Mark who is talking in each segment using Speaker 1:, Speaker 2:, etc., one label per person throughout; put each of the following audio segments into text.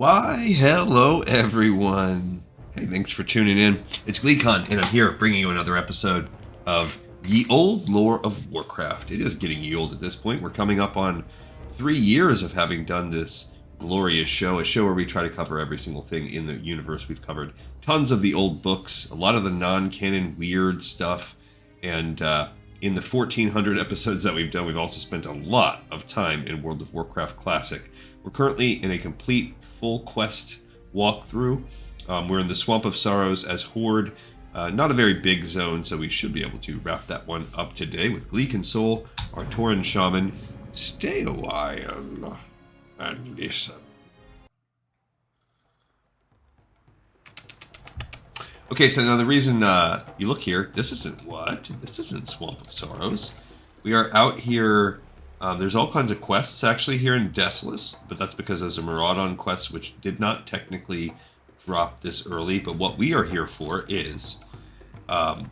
Speaker 1: Why, hello everyone. Hey, thanks for tuning in. It's GleeCon, and I'm here bringing you another episode of Ye Old Lore of Warcraft. It is getting ye old at this point. We're coming up on 3 years of having done this glorious show, a show where we try to cover every single thing in the universe. We've covered tons of the old books, a lot of the non-canon weird stuff, and in the 1400 episodes that we've done, we've also spent a lot of time in World of Warcraft Classic. We're currently in a complete full quest walkthrough. We're in the Swamp of Sorrows as Horde. Not a very big zone, so we should be able to wrap that one up today with Gleek and Soul, our Tauren Shaman. Stay a while and listen. Okay, so now the reason you look here, this isn't Swamp of Sorrows. We are out here. There's all kinds of quests actually here in Desolace, but that's because there's a Maraudon quest which did not technically drop this early. But what we are here for is to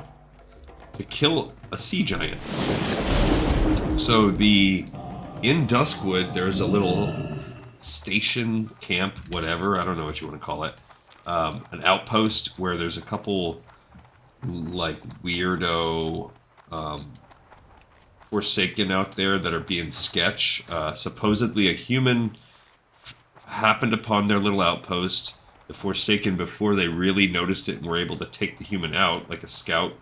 Speaker 1: kill a sea giant. So in Duskwood, there's a little station, camp, whatever, I don't know what you want to call it. An outpost where there's a couple like weirdo Forsaken out there that are being sketch. Supposedly a human happened upon their little outpost. The Forsaken, before they really noticed it and were able to take the human out, like a scout.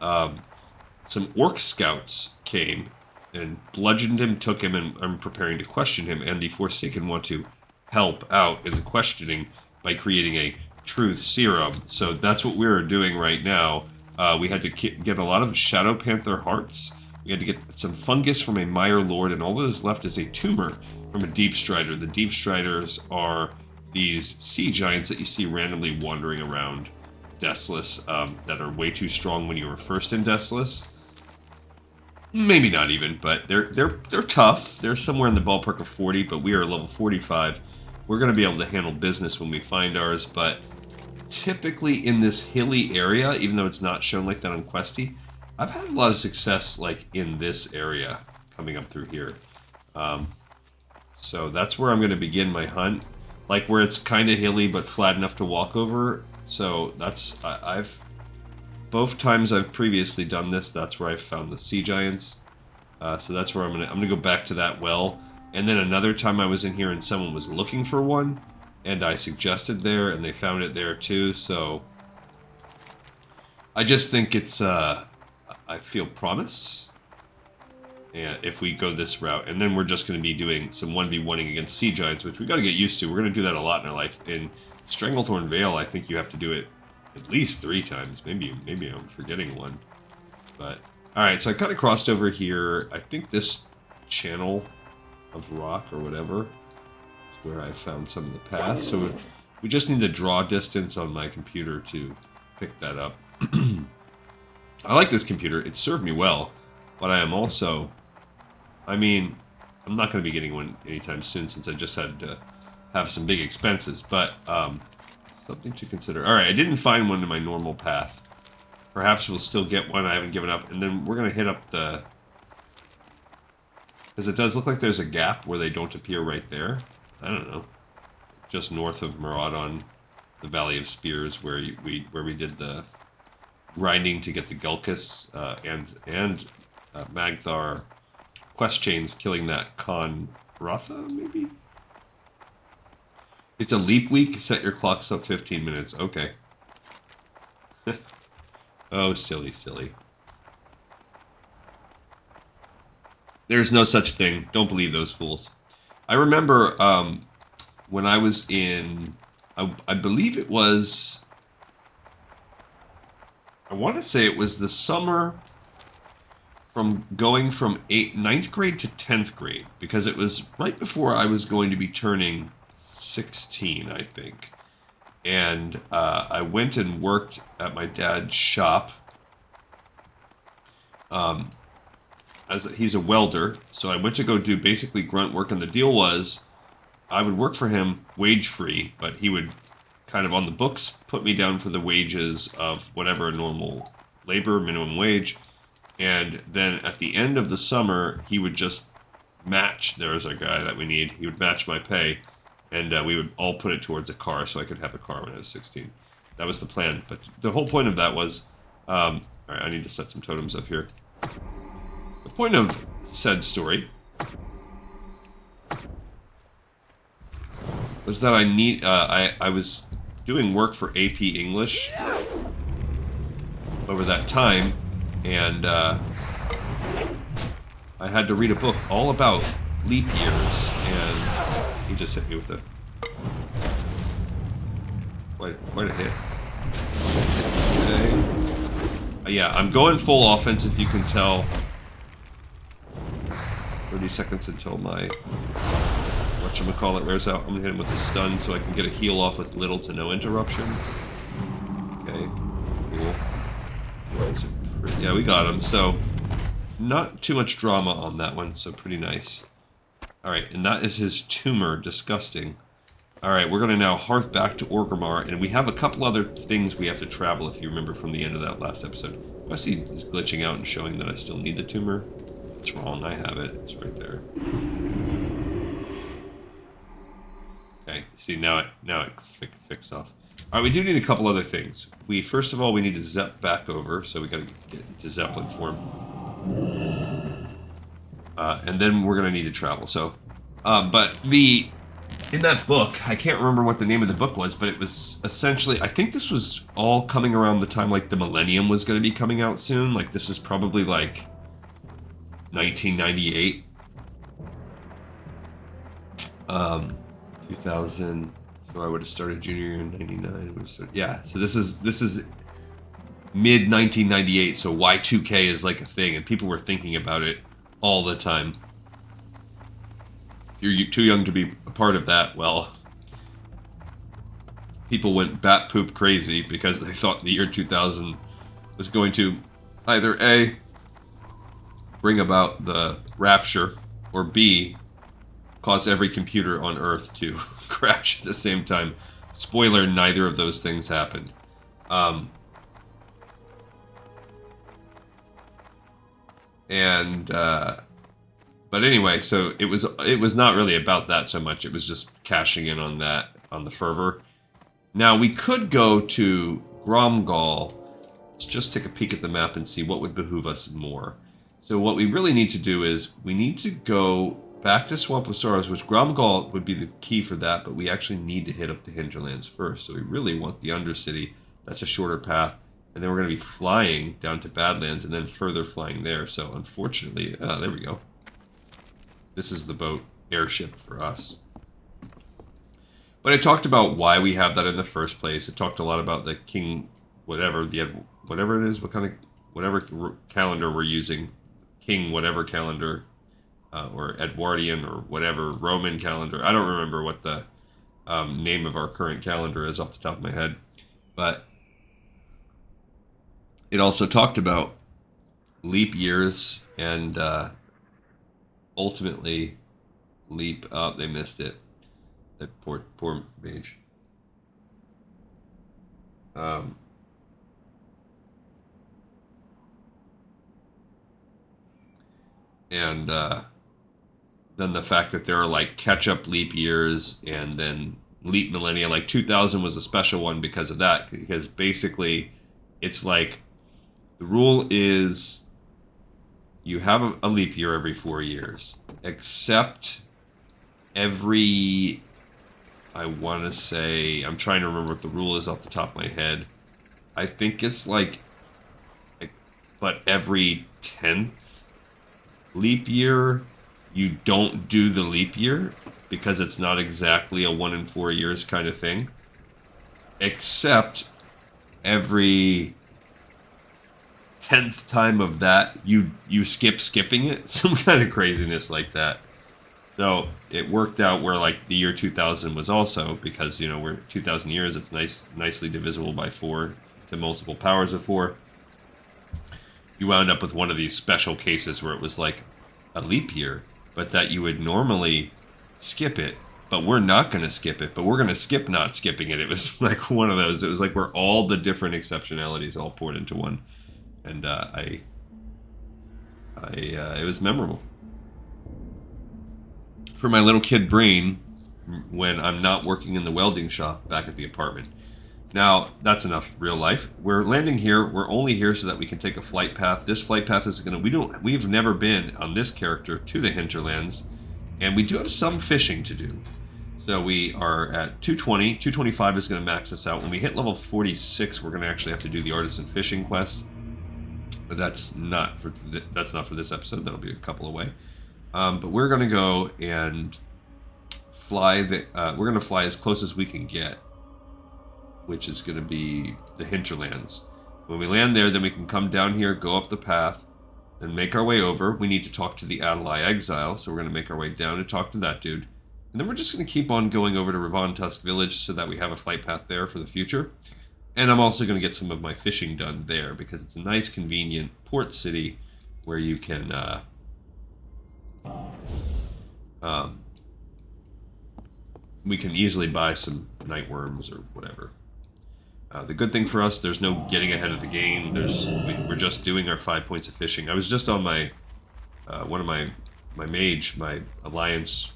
Speaker 1: Some orc scouts came and bludgeoned him, took him, and are preparing to question him. And the Forsaken want to help out in the questioning by creating a truth serum. So that's what we're doing right now. We had to get a lot of Shadow Panther hearts. We had to get some fungus from a Mire Lord, and all that is left is a tumor from a Deep Strider. The Deep Striders are these sea giants that you see randomly wandering around Desolace that are way too strong when you were first in Desolace. Maybe not even, but they're tough. They're somewhere in the ballpark of 40, but we are level 45. We're going to be able to handle business when we find ours, but typically in this hilly area, even though it's not shown like that on Questy, I've had a lot of success like in this area coming up through here. So that's where I'm going to begin my hunt, like where it's kind of hilly but flat enough to walk over. So that's I've both times I've previously done this, that's where I've found the sea giants. So that's where I'm gonna go back to that well. And then another time I was in here and someone was looking for one, and I suggested there, and they found it there too. So I just think it's I feel promise. And if we go this route, and then we're just going to be doing some 1v1ing against sea giants, which we got to get used to. We're going to do that a lot in our life. In Stranglethorn Vale, I think you have to do it at least 3 times. Maybe I'm forgetting one. But all right, so I kind of crossed over here. I think this channel of rock or whatever is where I found some of the paths. So we just need to draw distance on my computer to pick that up. I like this computer. It served me well, but I am also, I mean, I'm not going to be getting one anytime soon since I just had to have some big expenses, but something to consider. All right, I didn't find one in my normal path. Perhaps we'll still get one. I haven't given up. And then we're going to hit up the, because it does look like there's a gap where they don't appear right there. I don't know. Just north of Maraudon, the Valley of Spears, where we did the grinding to get the Gulkus and Magthar quest chains, killing that Khan Ratha, maybe? It's a leap week. Set your clocks up 15 minutes. Okay. Oh, silly. There's no such thing. Don't believe those fools. I remember when I was in, I believe it was, I want to say it was the summer from going from 9th grade to 10th grade, because it was right before I was going to be turning 16, I think. And I went and worked at my dad's shop. He's a welder, so I went to go do basically grunt work, and the deal was I would work for him wage-free, but he would kind of on the books put me down for the wages of whatever a normal labor minimum wage, and then at the end of the summer he would just match. There's a guy that we need. He would match my pay, and we would all put it towards a car so I could have a car when I was 16. That was the plan. But the whole point of that was, all right, I need to set some totems up here. The point of said story was that I was doing work for AP English over that time, and I had to read a book all about leap years, and he just hit me with a quite a hit. Okay. Yeah, I'm going full offense, if you can tell. 30 seconds until my whatchamacallit wears out. I'm gonna hit him with a stun so I can get a heal off with little to no interruption. Okay, cool. Yeah, we got him. So, not too much drama on that one, so pretty nice. Alright, and that is his tumor. Disgusting. Alright, we're going to now hearth back to Orgrimmar, and we have a couple other things we have to travel, if you remember from the end of that last episode. I see it's glitching out and showing that I still need the tumor. It's wrong, I have it. It's right there. Okay, see, now it fixed off. Alright, we do need a couple other things. First of all, we need to Zep back over, so we gotta get into Zeppelin form. And then we're gonna need to travel, so... but in that book, I can't remember what the name of the book was, but it was essentially... I think this was all coming around the time, like, the Millennium was gonna be coming out soon. Like, this is probably, like, 1998. 2000... So I would have started junior year in 99. Yeah, so this is mid 1998, so Y2K is like a thing, and people were thinking about it all the time. If you're too young to be a part of that, well, people went bat poop crazy because they thought the year 2000 was going to either A, bring about the rapture, or B, cause every computer on Earth to crash at the same time. Spoiler, neither of those things happened. But anyway, so it was not really about that so much. It was just cashing in on that, on the fervor. Now, we could go to Gromgal. Let's just take a peek at the map and see what would behoove us more. So what we really need to do is, we need to go back to Swamp of Sorrows, which Gromgal would be the key for that, but we actually need to hit up the Hinterlands first. So we really want the Undercity. That's a shorter path. And then we're going to be flying down to Badlands and then further flying there. So unfortunately, there we go. This is the boat airship for us. But I talked about why we have that in the first place. I talked a lot about the King, whatever it is, whatever calendar we're using. King whatever calendar. Or Edwardian, or whatever, Roman calendar. I don't remember what the name of our current calendar is off the top of my head. But it also talked about leap years and ultimately leap... Oh, they missed it. That poor mage. Then the fact that there are like catch-up leap years and then leap millennia. Like 2000 was a special one because of that. Because basically, it's like the rule is you have a leap year every 4 years, except every, I want to say, I'm trying to remember what the rule is off the top of my head. I think it's like but every 10th leap year, you don't do the leap year because it's not exactly a 1 in 4 years kind of thing. Except every 10th time of that, you skipping it. Some kind of craziness like that. So it worked out where like the year 2000 was also, because, you know, we're 2000 years, it's nicely divisible by 4 to multiple powers of 4. You wound up with one of these special cases where it was like a leap year, but that you would normally skip it, but we're not going to skip it, but we're going to skip not skipping it. It was like one of those. It was like where all the different exceptionalities all poured into one. And it was memorable. For my little kid brain, when I'm not working in the welding shop back at the apartment. Now, that's enough real life. We're landing here. We're only here so that we can take a flight path. This flight path is going to... We've never been on this character to the Hinterlands, and we do have some fishing to do. So we are at 220. 225 is going to max us out. When we hit level 46, we're going to actually have to do the Artisan Fishing quest. But that's not for this episode. That'll be a couple away. But we're going to go and fly we're going to fly as close as we can get, which is going to be the Hinterlands. When we land there, then we can come down here, go up the path, and make our way over. We need to talk to the Atal'ai Exile, so we're going to make our way down to talk to that dude. And then we're just going to keep on going over to Tusk Village so that we have a flight path there for the future. And I'm also going to get some of my fishing done there because it's a nice, convenient port city where you can we can easily buy some night worms or whatever. The good thing for us, there's no getting ahead of the game. We're just doing our 5 points of fishing. I was just on my one of my mage, my Alliance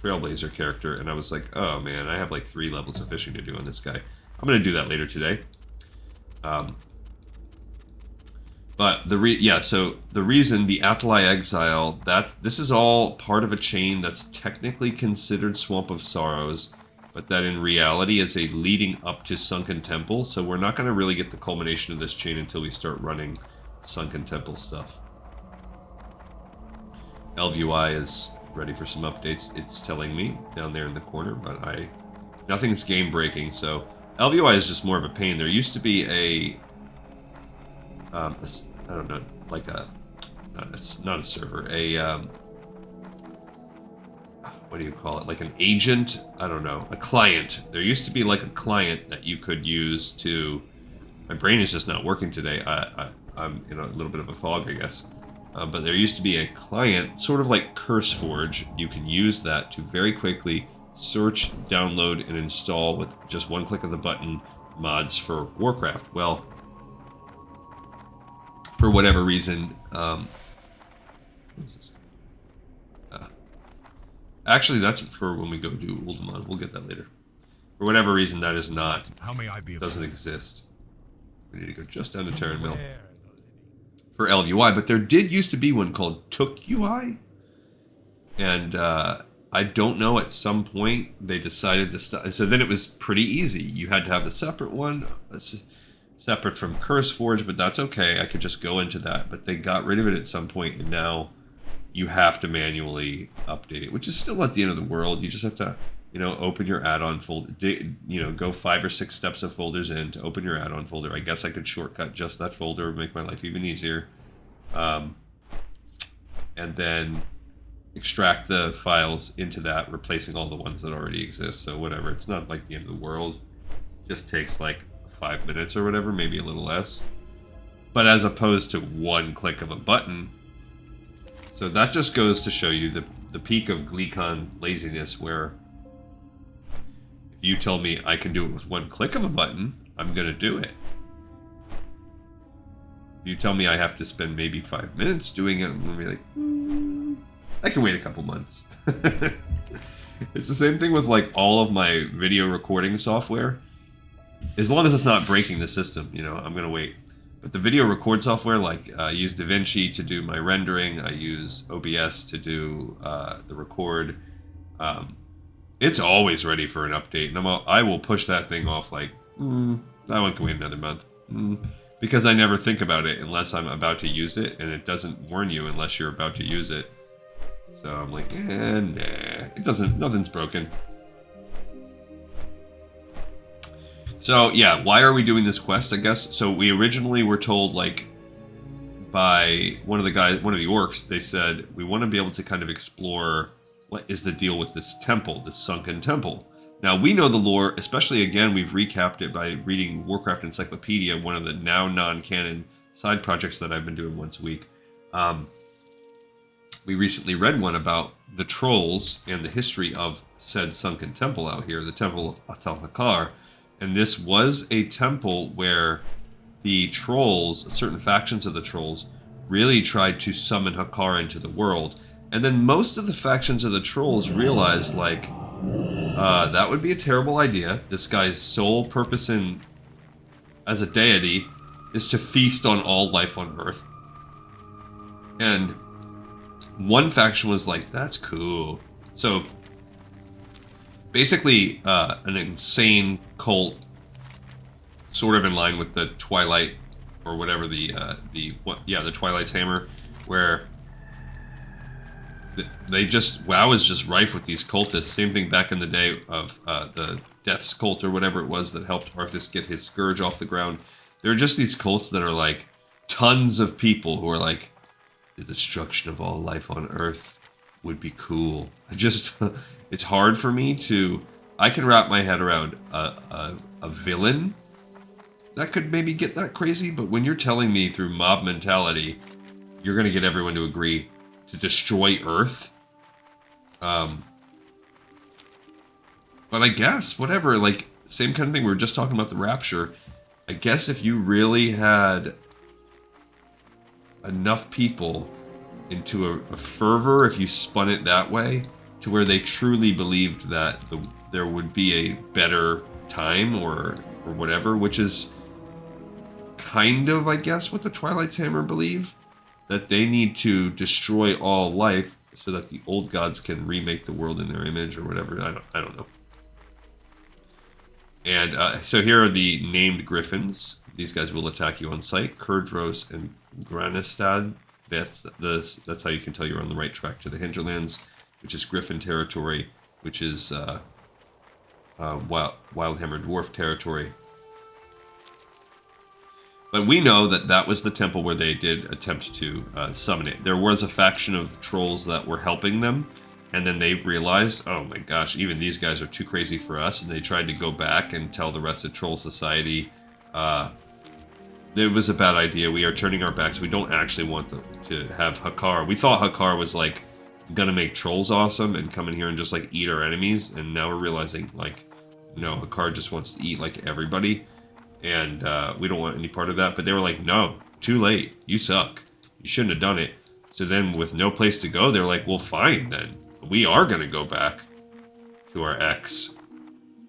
Speaker 1: Trailblazer character, and I was like, oh man, I have like 3 levels of fishing to do on this guy. I'm going to do that later today. But so the reason the Atal'ai Exile, this is all part of a chain that's technically considered Swamp of Sorrows, but that in reality is a leading up to Sunken Temple, so we're not going to really get the culmination of this chain until we start running Sunken Temple stuff. LVUI is ready for some updates, it's telling me, down there in the corner, but nothing's game breaking, so LVUI is just more of a pain. There used to be I don't know, like not a server, what do you call it? Like an agent? I don't know. A client. There used to be like a client that you could use to... My brain is just not working today. I'm in a little bit of a fog, I guess. But there used to be a client, sort of like CurseForge. You can use that to very quickly search, download, and install with just one click of the button mods for Warcraft. Well, for whatever reason, what is this? Actually, that's for when we go do Uldaman. We'll get that later. For whatever reason, that is not.
Speaker 2: How may I be
Speaker 1: doesn't exist. We need to go just down to Terran Mill for LUI, but there did used to be one called Took UI, and I don't know. At some point, they decided to stop. So then it was pretty easy. You had to have a separate one, separate from CurseForge, but that's okay. I could just go into that. But they got rid of it at some point, and now you have to manually update it, which is still not the end of the world. You just have to, open your add-on folder, go 5 or 6 steps of folders in to open your add-on folder. I guess I could shortcut just that folder, make my life even easier. And then extract the files into that, replacing all the ones that already exist. So whatever, it's not like the end of the world. It just takes like 5 minutes or whatever, maybe a little less. But as opposed to one click of a button. So that just goes to show you the peak of Gleekon laziness, where if you tell me I can do it with one click of a button, I'm going to do it. If you tell me I have to spend maybe 5 minutes doing it, I'm going to be like, I can wait a couple months. It's the same thing with like all of my video recording software. As long as it's not breaking the system, I'm going to wait. But the video record software, like I use DaVinci to do my rendering, I use OBS to do the record. It's always ready for an update, and I will push that thing off like, that one can wait another month. Because I never think about it unless I'm about to use it, and it doesn't warn you unless you're about to use it. So I'm like, nah, nothing's broken. So, yeah, why are we doing this quest, I guess? So we originally were told, like, by one of the orcs, they said, we want to be able to kind of explore what is the deal with this temple, this sunken temple. Now, we know the lore, especially, again, we've recapped it by reading Warcraft Encyclopedia, one of the now non-canon side projects that I've been doing once a week. We recently read one about the trolls and the history of said sunken temple out here, the Temple of Atal'ai. And this was a temple where the trolls, certain factions of the trolls, really tried to summon Hakkar into the world. And then most of the factions of the trolls realized, like, That would be a terrible idea. This guy's sole purpose as a deity is to feast on all life on Earth. And one faction was like, that's cool. So basically, an insane cult, sort of in line with the Twilight, or whatever the Twilight's Hammer, where they just, WoW is just rife with these cultists. Same thing back in the day of the Death's Cult or whatever it was that helped Arthas get his scourge off the ground. There are just these cults that are like tons of people who are like, the destruction of all life on Earth would be cool. It's hard for me to, I can wrap my head around a villain that could maybe get that crazy, but when you're telling me through mob mentality, you're going to get everyone to agree to destroy Earth. But I guess, whatever, like, same kind of thing, we were just talking about the Rapture. I guess if you really had enough people into a fervor, if you spun it that way, to where they truly believed that there would be a better time or whatever, which is kind of, I guess, what the Twilight's Hammer believe, that they need to destroy all life so that the old gods can remake the world in their image or whatever. I don't know. And so here are the named griffins. These guys will attack you on sight. Kurdros and Granistad. That's how you can tell you're on the right track to the Hinterlands, which is Griffin territory, which is Wildhammer Dwarf territory. But we know that that was the temple where they did attempt to summon it. There was a faction of trolls that were helping them, and then they realized, oh my gosh, even these guys are too crazy for us, and they tried to go back and tell the rest of Troll Society, it was a bad idea. We are turning our backs. We don't actually want to have Hakkar. We thought Hakkar was like gonna make trolls awesome and come in here and just like eat our enemies, and now we're realizing like, no, Hakkar just wants to eat like everybody, and we don't want any part of that. But they were like, no, too late. You suck. You shouldn't have done it. So then with no place to go, they're like, well, fine then. We are gonna go back to our ex,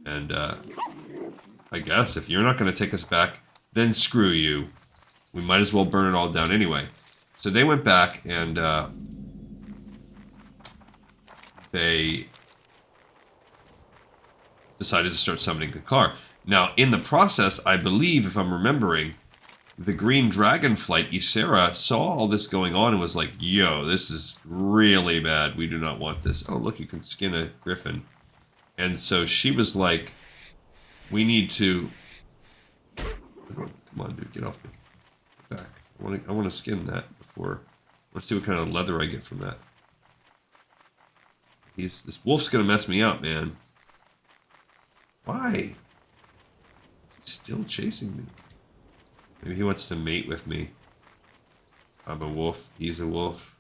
Speaker 1: and I guess if you're not gonna take us back, then screw you. We might as well burn it all down anyway. So they went back and they decided to start summoning Hakkar. Now, in the process, I believe, if I'm remembering, the green dragonflight, Ysera, saw all this going on and was like, yo, this is really bad. We do not want this. Oh, look, you can skin a griffin. And so she was like, we need to... Come on, dude, get off me. Get back. I want to skin that before... Let's see what kind of leather I get from that. This wolf's going to mess me up, man. Why? He's still chasing me. Maybe he wants to mate with me. I'm a wolf. He's a wolf.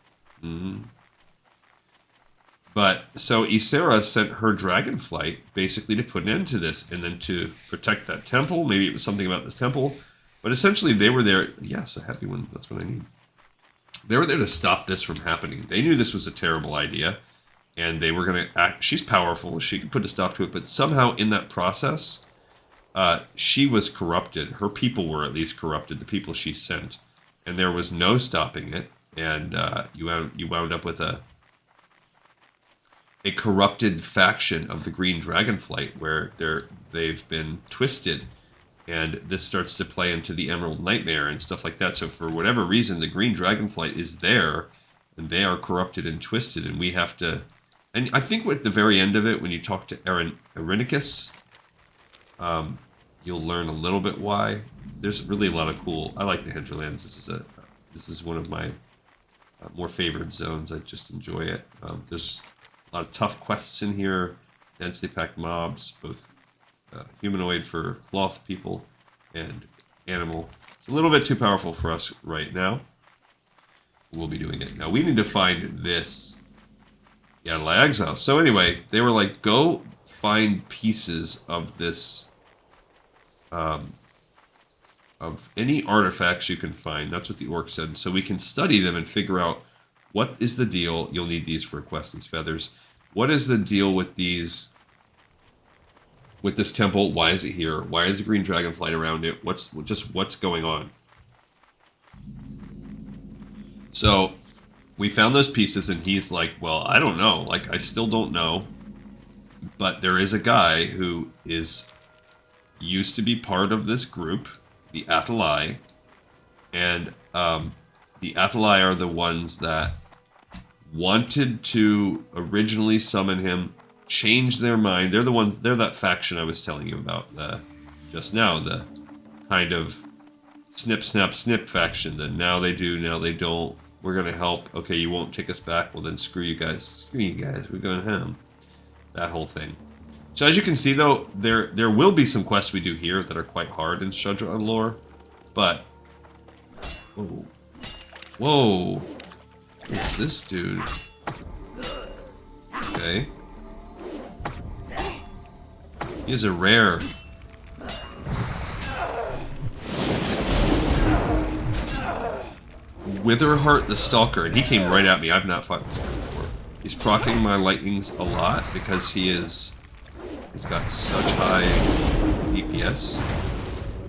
Speaker 1: But, so Ysera sent her dragonflight basically to put an end to this and then to protect that temple. Maybe it was something about this temple. But essentially they were there. Yes, a heavy one. That's what I need. They were there to stop this from happening. They knew this was a terrible idea. And they were going to act. She's powerful. She could put a stop to it. But somehow in that process, she was corrupted. Her people were at least corrupted. The people she sent. And there was no stopping it. And you wound up with a corrupted faction of the Green Dragonflight where they've been twisted, and this starts to play into the Emerald Nightmare and stuff like that. So for whatever reason, the Green Dragonflight is there, and they are corrupted and twisted, and we have to... And I think at the very end of it, when you talk to Erinicus, you'll learn a little bit why. There's really a lot of cool... I like the Hinterlands. This is one of my more favorite zones. I just enjoy it. There's a lot of tough quests in here, densely packed mobs, both humanoid for cloth people and animal. It's a little bit too powerful for us right now. We'll be doing it. Now we need to find this Atal'ai Exile. So anyway, they were like, go find pieces of this, of any artifacts you can find. That's what the orc said. So we can study them and figure out what is the deal. You'll need these for quest, these feathers. What is the deal with these with this temple. Why is it here? Why is the green dragon flying around it? What's going on? So we found those pieces, and he's like, well, I don't know. Like, I still don't know. But there is a guy who used to be part of this group, the Atal'ai, and the Atal'ai are the ones that wanted to originally summon him, change their mind. They're that faction I was telling you about just now, the kind of snip, snap, snip faction that now they do, now they don't. We're going to help. Okay, you won't take us back. Well, then screw you guys. Screw you guys. We're going home. That whole thing. So as you can see, though, there will be some quests we do here that are quite hard in Shudra lore, but... Whoa. Whoa. Who's this dude? Okay. He is a rare. Witherheart the Stalker, and he came right at me. I've not fought this guy before. He's proccing my lightnings a lot because he's got such high DPS.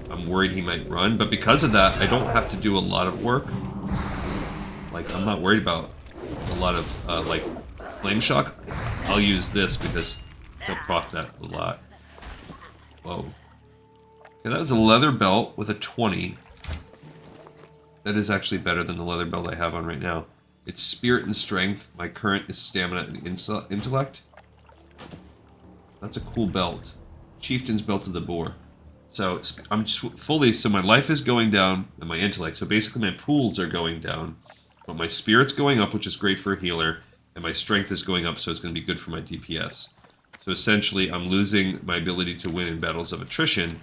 Speaker 1: I'm worried he might run, but because of that, I don't have to do a lot of work. Like, I'm not worried about a lot of, like, Flame Shock. I'll use this because he'll proc that a lot. Whoa. Okay, that was a leather belt with a 20. That is actually better than the leather belt I have on right now. It's spirit and strength. My current is stamina and intellect. That's a cool belt. Chieftain's Belt of the Boar. So I'm fully, so my life is going down and my intellect. So basically my pools are going down, but my spirit's going up, which is great for a healer, and my strength is going up, so it's going to be good for my DPS. So essentially I'm losing my ability to win in battles of attrition,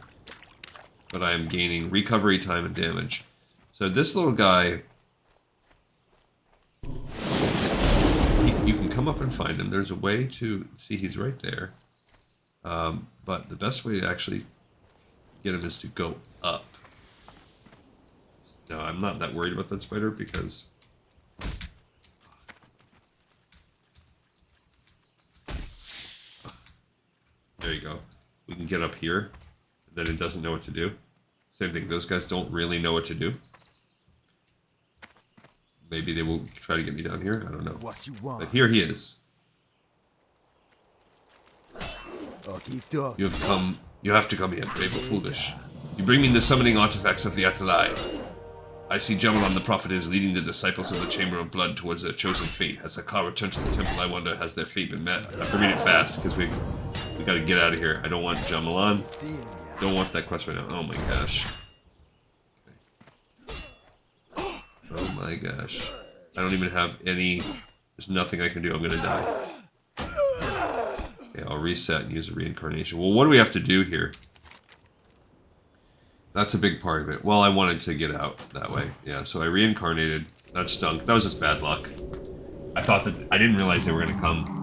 Speaker 1: but I am gaining recovery time and damage. So this little guy, you can come up and find him. There's a way to see he's right there. But the best way to actually get him is to go up. Now, I'm not that worried about that spider because... There you go. We can get up here, and then it doesn't know what to do. Same thing, those guys don't really know what to do. Maybe they will try to get me down here, I don't know. But here he is. You have to come here, brave or foolish. You bring me the summoning artifacts of the Atal'ai. I see Jamalon the Prophet is leading the disciples of the Chamber of Blood towards their chosen fate. Has Sakar returned to the temple? I wonder, has their fate been met? I have to read it fast, because we gotta get out of here. I don't want Jamalon. Don't want that quest right now. Oh my gosh. Okay. Oh my gosh. I don't even have any... There's nothing I can do. I'm gonna die. Okay, I'll reset and use a reincarnation. Well, what do we have to do here? That's a big part of it. Well, I wanted to get out that way. Yeah, so I reincarnated. That stunk. That was just bad luck. I thought that... I didn't realize they were going to come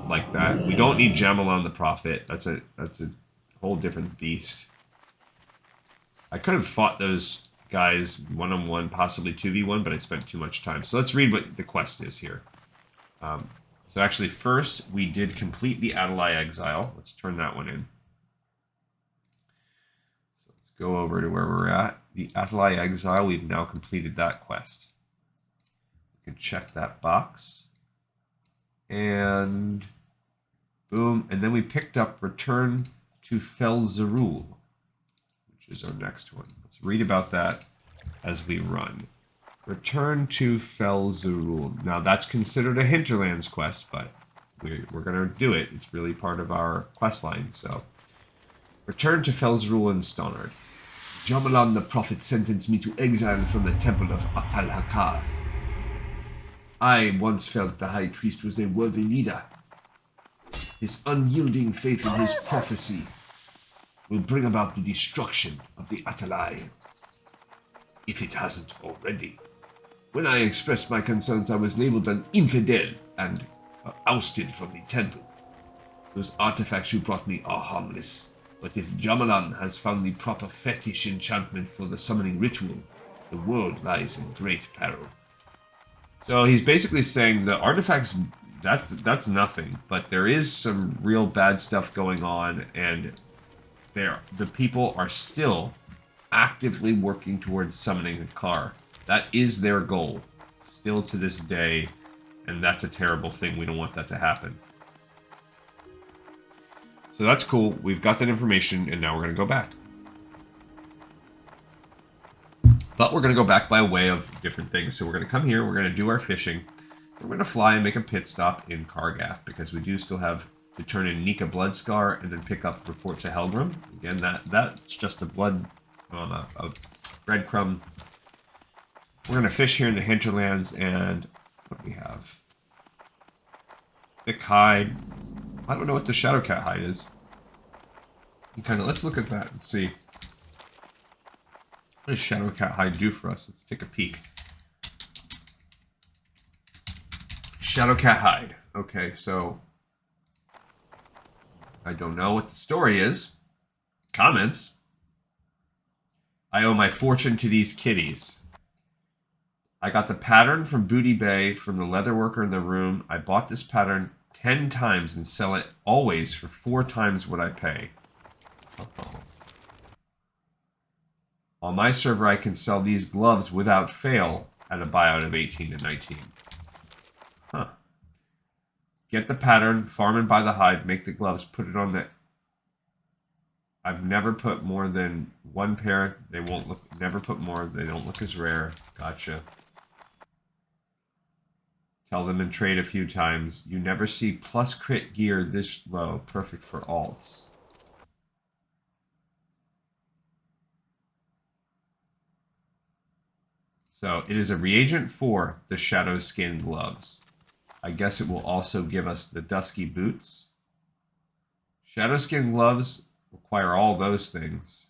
Speaker 1: like that. We don't need Jamalon the Prophet. That's a whole different beast. I could have fought those guys one-on-one, possibly 2v1, but I spent too much time. So let's read what the quest is here. So actually, first, we did complete the Atal'ai Exile. Let's turn that one in. So let's go over to where we're at. The Atal'ai Exile, we've now completed that quest. We can check that box. And boom. And then we picked up Return to Fel'zerul, which is our next one. Let's read about that as we run. Return to Fel'zerul. Now that's considered a Hinterlands quest, but we're going to do it. It's really part of our quest line. So, return to Fel'zerul and Stonard. Jamalon the Prophet sentenced me to exile from the temple of Atal'ai. I once felt the High Priest was a worthy leader. His unyielding faith in his prophecy will bring about the destruction of the Atal'ai, if it hasn't already. When I expressed my concerns, I was labeled an infidel and ousted from the temple. Those artifacts you brought me are harmless, but if Jamalon has found the proper fetish enchantment for the summoning ritual, the world lies in great peril. So he's basically saying the artifacts that's nothing. But there is some real bad stuff going on, and the people are still actively working towards summoning a car. That is their goal, still to this day, and that's a terrible thing. We don't want that to happen. So that's cool. We've got that information, and now we're going to go back. But we're going to go back by way of different things. So we're going to come here, we're going to do our fishing. We're going to fly and make a pit stop in Kargath, because we do still have to turn in Neeka Bloodscar and then pick up report to Helgrum. Again, that's just a breadcrumb. We're going to fish here in the Hinterlands, and what do we have? Thick hide. I don't know what the Shadowcat hide is. Let's look at that and see. What does Shadowcat hide do for us? Let's take a peek. Shadowcat hide. Okay, so I don't know what the story is. Comments. I owe my fortune to these kitties. I got the pattern from Booty Bay from the leatherworker in the room. I bought this pattern 10 times and sell it always for 4 times what I pay. Uh-oh. On my server, I can sell these gloves without fail at a buyout of 18 to 19. Huh. Get the pattern, farm and buy the hide, make the gloves, put it on the... I've never put more than 1 pair. They won't look... Never put more. They don't look as rare. Gotcha. Tell them and trade a few times. You never see plus crit gear this low. Perfect for alts. So it is a reagent for the Shadow Skin gloves. I guess it will also give us the Dusky boots. Shadow Skin gloves require all those things.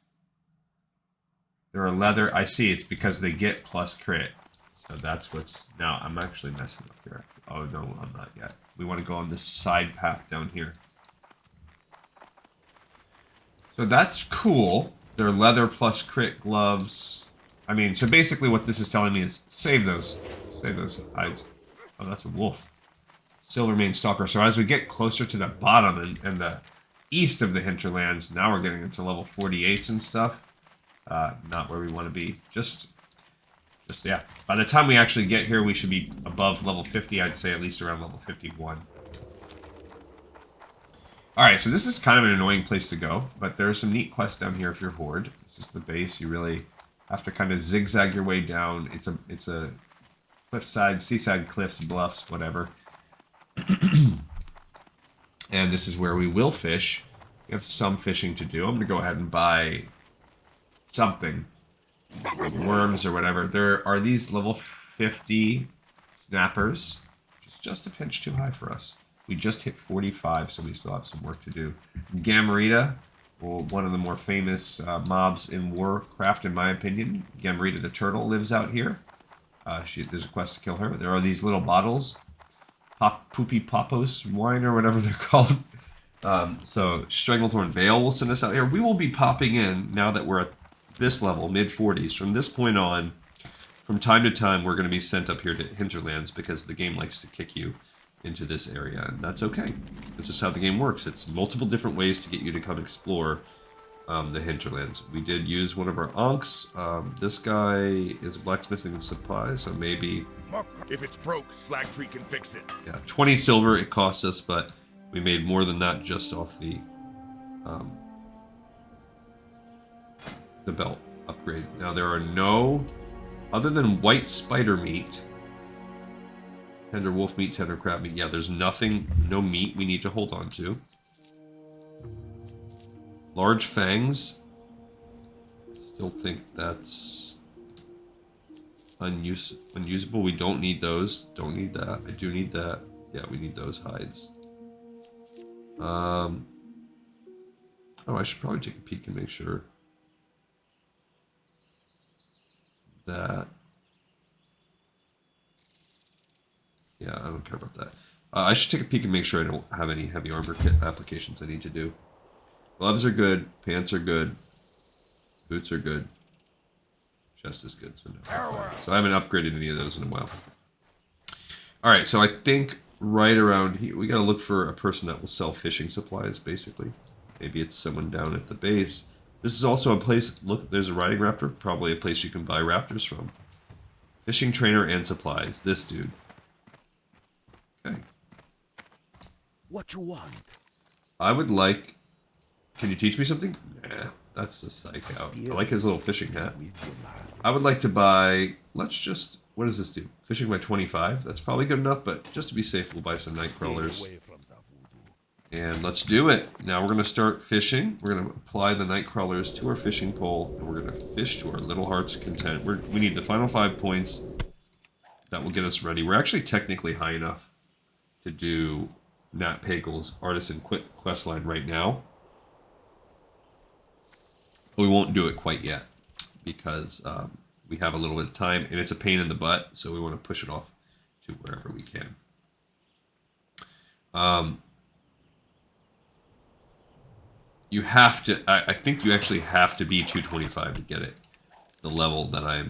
Speaker 1: They're a leather. I see, it's because they get plus crit. So that's what's... Now, I'm actually messing up here. Oh, no, I'm not yet. We want to go on this side path down here. So that's cool. They're leather plus crit gloves. I mean, so basically what this is telling me is save those. Save those hides. Oh, that's a wolf. Silvermane Stalker. So as we get closer to the bottom and the east of the Hinterlands, now we're getting into level 48s and stuff. Not where we want to be. Just yeah. By the time we actually get here, we should be above level 50. I'd say at least around level 51. Alright, so this is kind of an annoying place to go, but there are some neat quests down here if you're Horde. This is the base. You really have to kind of zigzag your way down. It's a cliffside, seaside cliffs, bluffs, whatever. And this is where we will fish. We have some fishing to do. I'm going to go ahead and buy something. Worms or whatever. There are these level 50 snappers, which is just a pinch too high for us. We just hit 45, so we still have some work to do. Gamarita, well, one of the more famous mobs in Warcraft, in my opinion. Gamarita the turtle lives out here. There's a quest to kill her. There are these little bottles. Poopy Popos wine or whatever they're called. So Stranglethorn Vale will send us out here. We will be popping in, now that we're at this level, mid-40s. From this point on, from time to time, we're going to be sent up here to Hinterlands because the game likes to kick you into this area, and that's okay. That's just how the game works. It's multiple different ways to get you to come explore the Hinterlands. We did use one of our Ankhs. This guy is blacksmithing and supply, so maybe...
Speaker 2: If it's broke, Slagtree can fix it.
Speaker 1: Yeah, 20 silver it cost us, but we made more than that just off the belt upgrade. Now there are no, other than white spider meat, tender wolf meat, tender crab meat. Yeah, there's nothing, no meat we need to hold on to. Large fangs. Still think that's unusable. We don't need those. Don't need that. I do need that. Yeah, we need those hides. Oh, I should probably take a peek and make sure that... Yeah, I don't care about that. I should take a peek and make sure I don't have any heavy armor kit applications I need to do. Gloves are good. Pants are good. Boots are good. Chest is good, so no. So I haven't upgraded any of those in a while. Alright, so I think right around here. We got to look for a person that will sell fishing supplies, basically. Maybe it's someone down at the base. This is also a place, look, there's a riding raptor. Probably a place you can buy raptors from. Fishing trainer and supplies. This dude. Okay.
Speaker 2: What you want?
Speaker 1: I would like... Can you teach me something? Nah, that's a psych out. I like his little fishing hat. I would like to buy... Let's just... What does this do? Fishing by 25? That's probably good enough, but just to be safe, we'll buy some night crawlers. And let's do it. Now we're going to start fishing. We're going to apply the night crawlers to our fishing pole, and we're going to fish to our little heart's content. We need the final 5 points. That will get us ready. We're actually technically high enough to do Nat Pagel's Artisan quest line right now. But we won't do it quite yet because we have a little bit of time, and it's a pain in the butt, so we want to push it off to wherever we can. You have to, I think you actually have to be 225 to get it. The level that I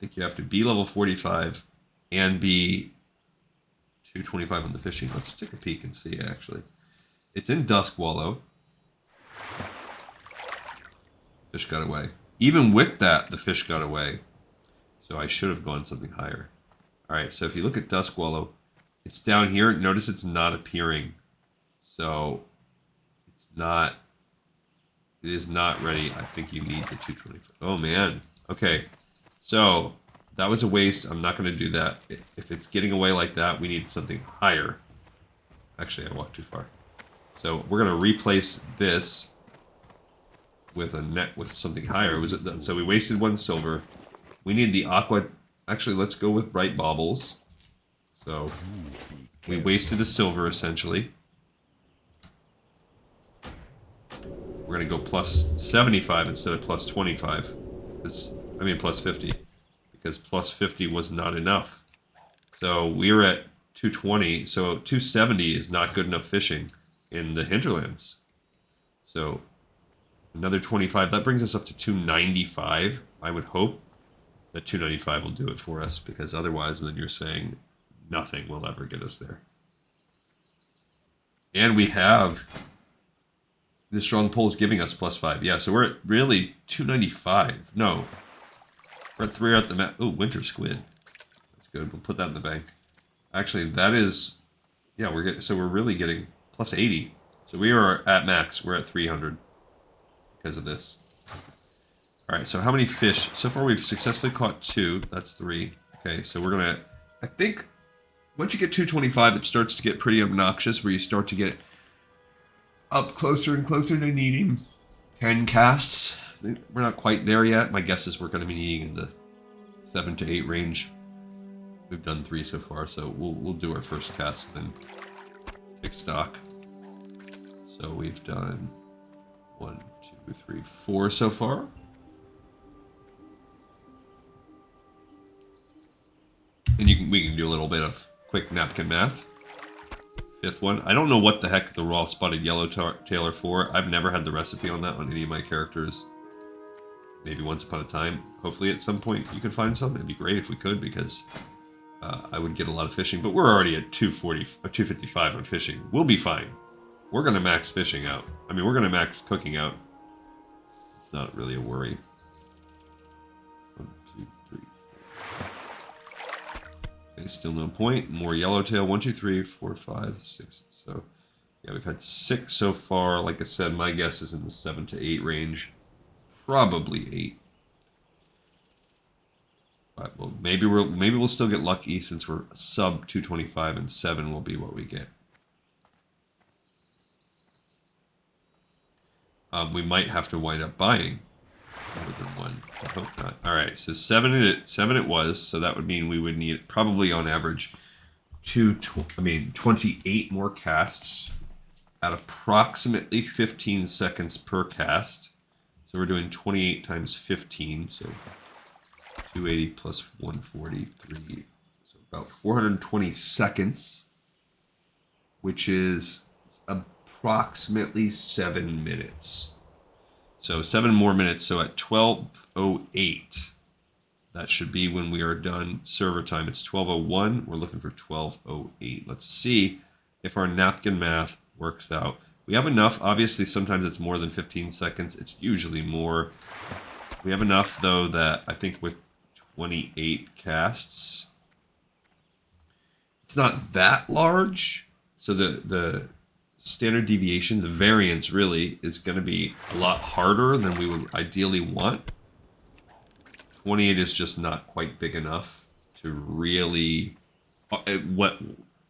Speaker 1: think you have to be level 45 and be 225 on the fishing. Let's take a peek and see, actually. It's in Duskwallow. Fish got away. Even with that, the fish got away. So I should have gone something higher. Alright, so if you look at Duskwallow, it's down here. Notice it's not appearing. So it's not... It is not ready. I think you need the 225. Oh, man. Okay. So that was a waste. I'm not going to do that. If it's getting away like that, we need something higher. Actually, I walked too far. So we're going to replace this with a net with something higher. So we wasted 1 silver. We need the aqua. Actually, let's go with bright baubles. So we wasted a silver essentially. We're going to go plus 75 instead of plus 25. I mean plus 50. Because plus 50 was not enough. So we were at 220. So 270 is not good enough fishing in the Hinterlands. So another 25. That brings us up to 295. I would hope that 295 will do it for us. Because otherwise, then you're saying nothing will ever get us there. And we have... The strong pull is giving us plus 5. Yeah, so we're at really 295. No. We're at 3 at the map. Oh, winter squid. That's good. We'll put that in the bank. Actually, that is... Yeah, we're really getting plus 80. So we are at max. We're at 300 because of this. Alright, so how many fish? So far we've successfully caught 2. That's 3. Okay, so we're going to... I think once you get 225, it starts to get pretty obnoxious where you start to get... up closer and closer to needing 10 casts. We're not quite there yet. My guess is we're going to be needing in the 7 to 8 range. We've done 3 so far, so we'll do our first cast and then take stock. So we've done 1, 2, 3, 4 so far. And we can do a little bit of quick napkin math. 5th one. I don't know what the heck the raw spotted yellowtail are for. I've never had the recipe on that on any of my characters. Maybe once upon a time. Hopefully at some point you can find some. It'd be great if we could because I would get a lot of fishing. But we're already at 240 or 255 on fishing. We'll be fine. We're going to max fishing out. I mean, we're going to max cooking out. It's not really a worry. 1, 2, 3, 4. Okay, still no point. More yellowtail. 1, 2, 3, 4, 5, 6. So, yeah, we've had 6 so far. Like I said, my guess is in the 7 to 8 range. Probably 8. But well, maybe we'll still get lucky since we're sub 225, and 7 will be what we get. We might have to wind up buying more than 1. I hope not. All right, so 7 it was. So that would mean we would need probably on average 28 more casts at approximately 15 seconds per cast. So we're doing 28 times 15, so 280 plus 143, so about 420 seconds, which is approximately 7 minutes. So 7 more minutes, so at 12:08, that should be when we are done server time. It's 12:01. We're looking for 12:08. Let's see if our napkin math works out. We have enough. Obviously, sometimes it's more than 15 seconds. It's usually more. We have enough, though, that I think with 28 casts, it's not that large. So the standard deviation, the variance really, is going to be a lot harder than we would ideally want. 28 is just not quite big enough to really... What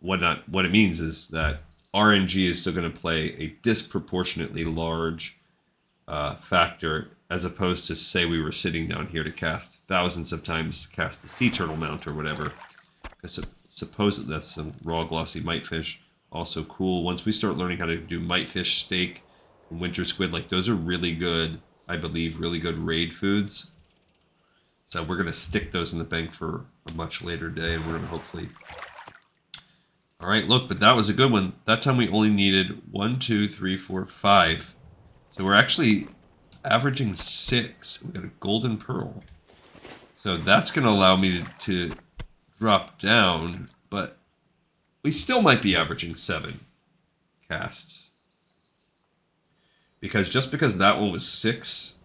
Speaker 1: it means is that RNG is still going to play a disproportionately large factor, as opposed to, say, we were sitting down here to cast thousands of times, cast the sea turtle mount or whatever. Because supposedly that's some raw glossy mitefish. Also cool. Once we start learning how to do mitefish steak and winter squid, like those are really good, I believe, really good raid foods. So we're going to stick those in the bank for a much later day, and we're going to hopefully... All right, look, but that was a good one. That time we only needed 1, 2, 3, 4, 5. So we're actually averaging 6. We got a golden pearl. So that's going to allow me to drop down, but we still might be averaging 7 casts. Because that one was 6,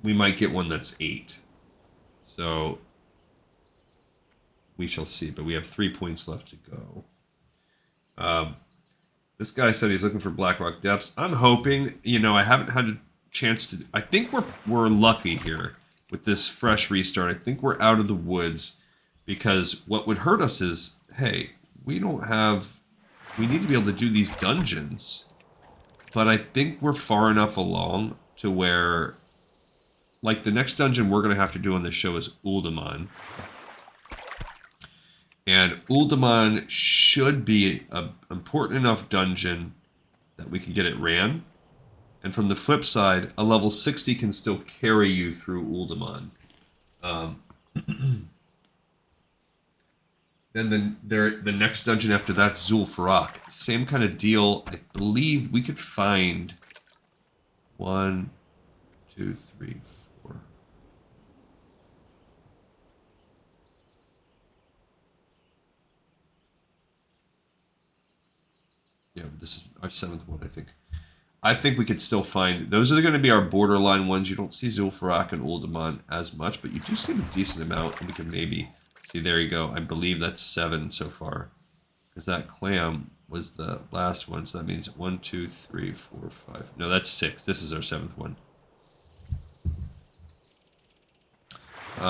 Speaker 1: we might get one that's 8. So we shall see, but we have 3 points left to go. This guy said he's looking for Blackrock Depths. I'm hoping, I haven't had a chance to... I think we're lucky here with this fresh restart. I think we're out of the woods, because what would hurt us is, hey, we need to be able to do these dungeons, but I think we're far enough along to where, like, the next dungeon we're going to have to do on this show is Uldaman. And Uldaman should be an important enough dungeon that we can get it ran. And from the flip side, a level 60 can still carry you through Uldaman. Then the next dungeon after that's Zul'Farrak. Same kind of deal. I believe we could find 1, 2, 3, 4. Yeah, this is our 7th one, I think. I think we could still find... Those are going to be our borderline ones. You don't see Zul'Farrak and Uldaman as much, but you do see a decent amount, and we can maybe... See, there you go. I believe that's 7 so far. Because that clam was the last one, so that means 1, 2, 3, 4, 5. No, that's 6. This is our 7th one. We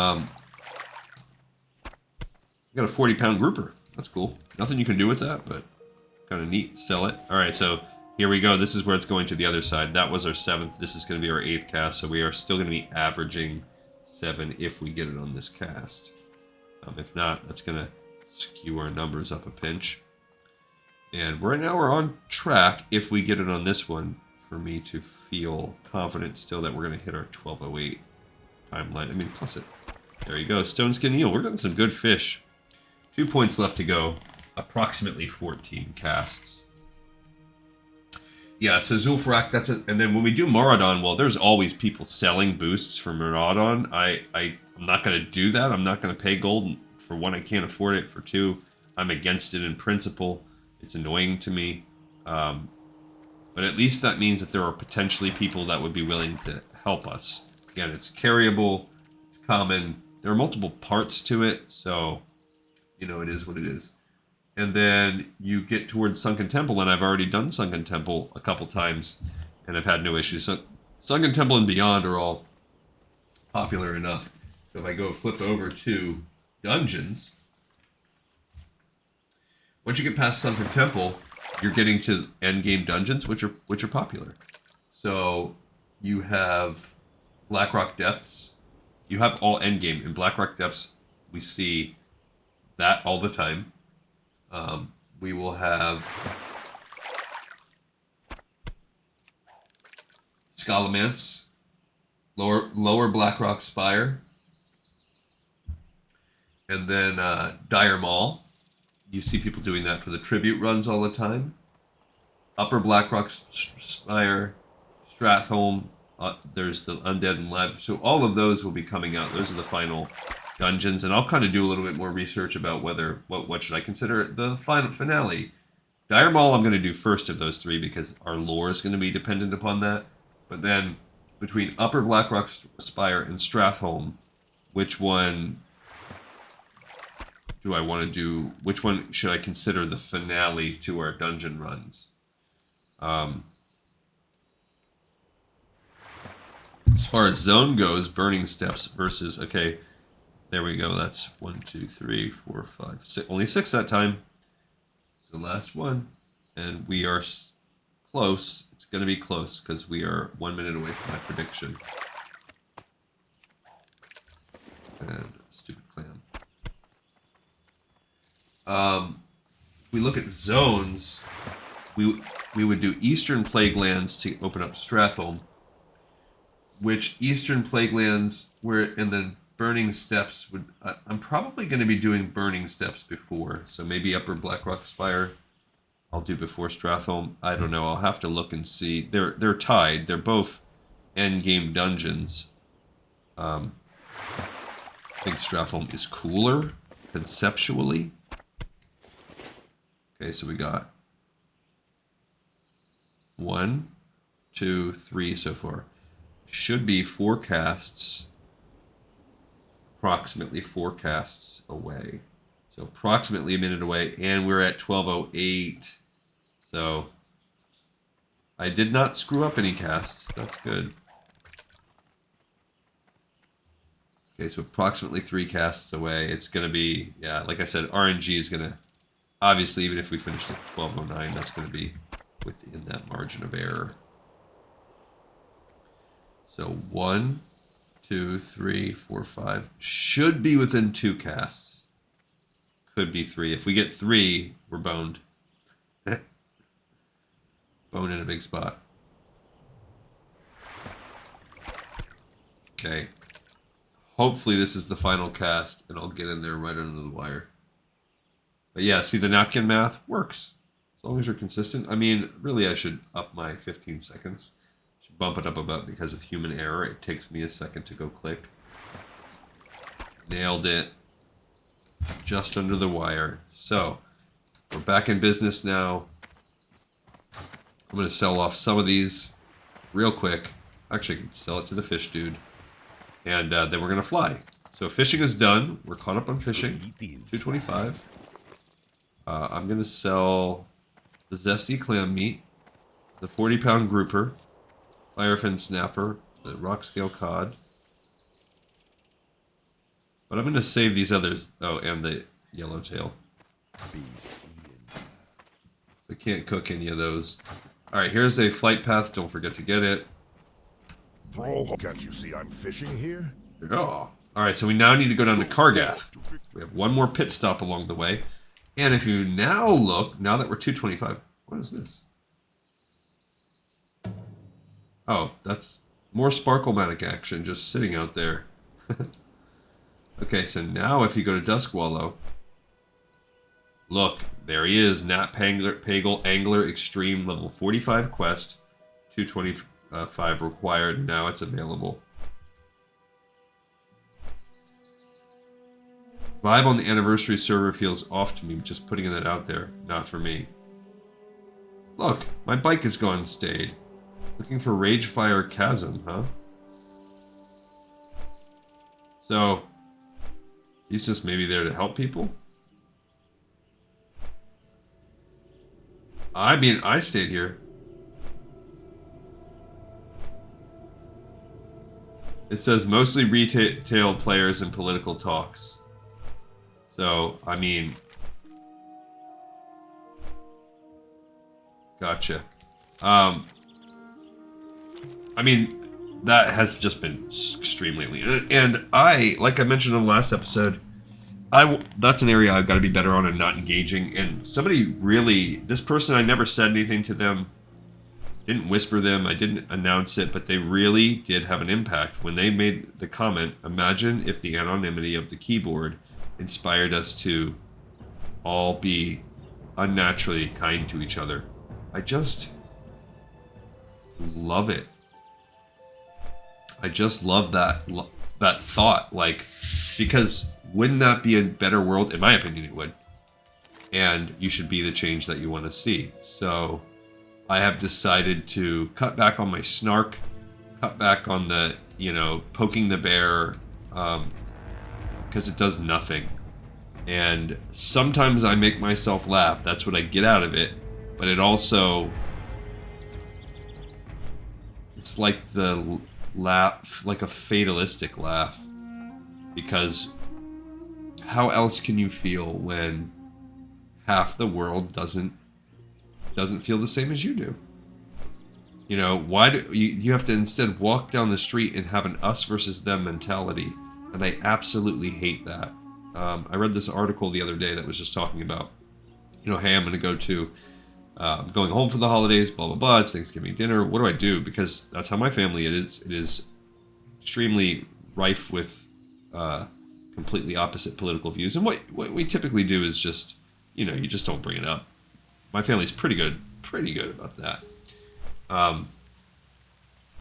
Speaker 1: got a 40-pound grouper. That's cool. Nothing you can do with that, but kind of neat. Sell it. All right, so here we go. This is where it's going to the other side. That was our 7th. This is going to be our 8th cast, so we are still going to be averaging 7 if we get it on this cast. If not, that's going to skew our numbers up a pinch. And right now we're on track, if we get it on this one, for me to feel confident still that we're going to hit our 12:08 timeline. I mean, plus it. There you go. Stone Skin Eel. We're getting some good fish. 2 points left to go. Approximately 14 casts. Yeah, so Zul'Farrak, that's it. And then when we do Maraudon, well, there's always people selling boosts for Maraudon. I'm not going to do that. I'm not going to pay gold. For one, I can't afford it. For two, I'm against it in principle. It's annoying to me. But at least that means that there are potentially people that would be willing to help us. Again, it's carryable. It's common. There are multiple parts to it, so, it is what it is. And then you get towards Sunken Temple, and I've already done Sunken Temple a couple times, and I've had no issues. So Sunken Temple and Beyond are all popular enough. So if I go flip over to Dungeons, once you get past Sunken Temple, you're getting to endgame dungeons, which are popular. So you have Blackrock Depths. You have all endgame. In Blackrock Depths, we see that all the time. We will have Scalamance, lower Blackrock Spire, and then Dire Maul. You see people doing that for the tribute runs all the time. Upper Blackrock Spire, Stratholme, there's the undead and live. So all of those will be coming out. Those are the final dungeons, and I'll kind of do a little bit more research about what should I consider the final finale. Dire Maul I'm going to do first of those three because our lore is going to be dependent upon that. But then between Upper Blackrock Spire and Strathholm, which one do I want to do? Which one should I consider the finale to our dungeon runs? As far as zone goes, Burning Steps versus, okay, there we go. That's 1, 2, 3, 4, 5, 6. Only 6 that time. It's the last one. And we are close. It's going to be close because we are 1 minute away from my prediction. And stupid clam. If we look at zones, we would do Eastern Plague Lands to open up Strathholm, which Eastern Plague Lands were, and then Burning Steps would. I'm probably going to be doing Burning Steps before, so maybe Upper Blackrock Spire I'll do before Strathholm. I don't know. I'll have to look and see. They're tied. They're both end game dungeons. I think Strathholm is cooler conceptually. Okay, so we got 1, 2, 3 so far. Should be 4 casts, approximately 4 casts away. So approximately a minute away, and we're at 12:08. So I did not screw up any casts. That's good. Okay, so approximately 3 casts away. It's going to be, yeah, like I said, RNG is going to, obviously, even if we finished at 12:09, that's going to be within that margin of error. So 1, 2, 3, 4, 5 should be within 2 casts. Could be 3. If we get 3, we're boned. Bone in a big spot. Okay. Hopefully this is the final cast, and I'll get in there right under the wire. But yeah, see, the napkin math works. As long as you're consistent. I mean, really, I should up my 15 seconds. Should bump it up a bit because of human error. It takes me a second to go click. Nailed it. Just under the wire. So, we're back in business now. I'm going to sell off some of these real quick. Actually, I can sell it to the fish dude. And then we're going to fly. So fishing is done. We're caught up on fishing. 225. I'm going to sell the zesty clam meat, the 40-pound grouper, firefin snapper, the rock scale cod. But I'm going to save these others. Oh, and the yellowtail. I can't cook any of those. Alright, here's a flight path. Don't forget to get it.
Speaker 2: Bro, can't you see I'm fishing here?
Speaker 1: Oh. Alright, so we now need to go down to Kargath. We have one more pit stop along the way. And if you now look, now that we're 225, what is this? Oh, that's more Sparklematic action just sitting out there. Okay, so now if you go to Duskwallow, look, there he is, Nat Pagel Angler Extreme level 45 quest, 225 required, now it's available. Vibe on the anniversary server feels off to me, just putting that out there, not for me. Look, my bike has gone stayed. Looking for Ragefire Chasm, huh? So, he's just maybe there to help people? I mean, I stayed here. It says mostly retail players and political talks. So, I mean... Gotcha. I mean, that has just been extremely lean. And like I mentioned in the last episode, that's an area I've got to be better on and not engaging. And somebody really, this person, I never said anything to them, didn't whisper them, I didn't announce it, but they really did have an impact. When they made the comment, imagine if the anonymity of the keyboard inspired us to all be unnaturally kind to each other. I just love it. I just love that thought, like, because wouldn't that be a better world? In my opinion, it would. And you should be the change that you want to see. So I have decided to cut back on my snark, cut back on the, poking the bear, because it does nothing. And sometimes I make myself laugh. That's what I get out of it. But it also, it's like the laugh, like a fatalistic laugh. Because how else can you feel when half the world doesn't feel the same as you do? Why do you have to instead walk down the street and have an us versus them mentality? And I absolutely hate that. I read this article the other day that was just talking about, hey, I'm going to go to, going home for the holidays, blah, blah, blah. It's Thanksgiving dinner. What do I do? Because that's how my family is. It is extremely rife with completely opposite political views. And what we typically do is just, you just don't bring it up. My family's pretty good about that.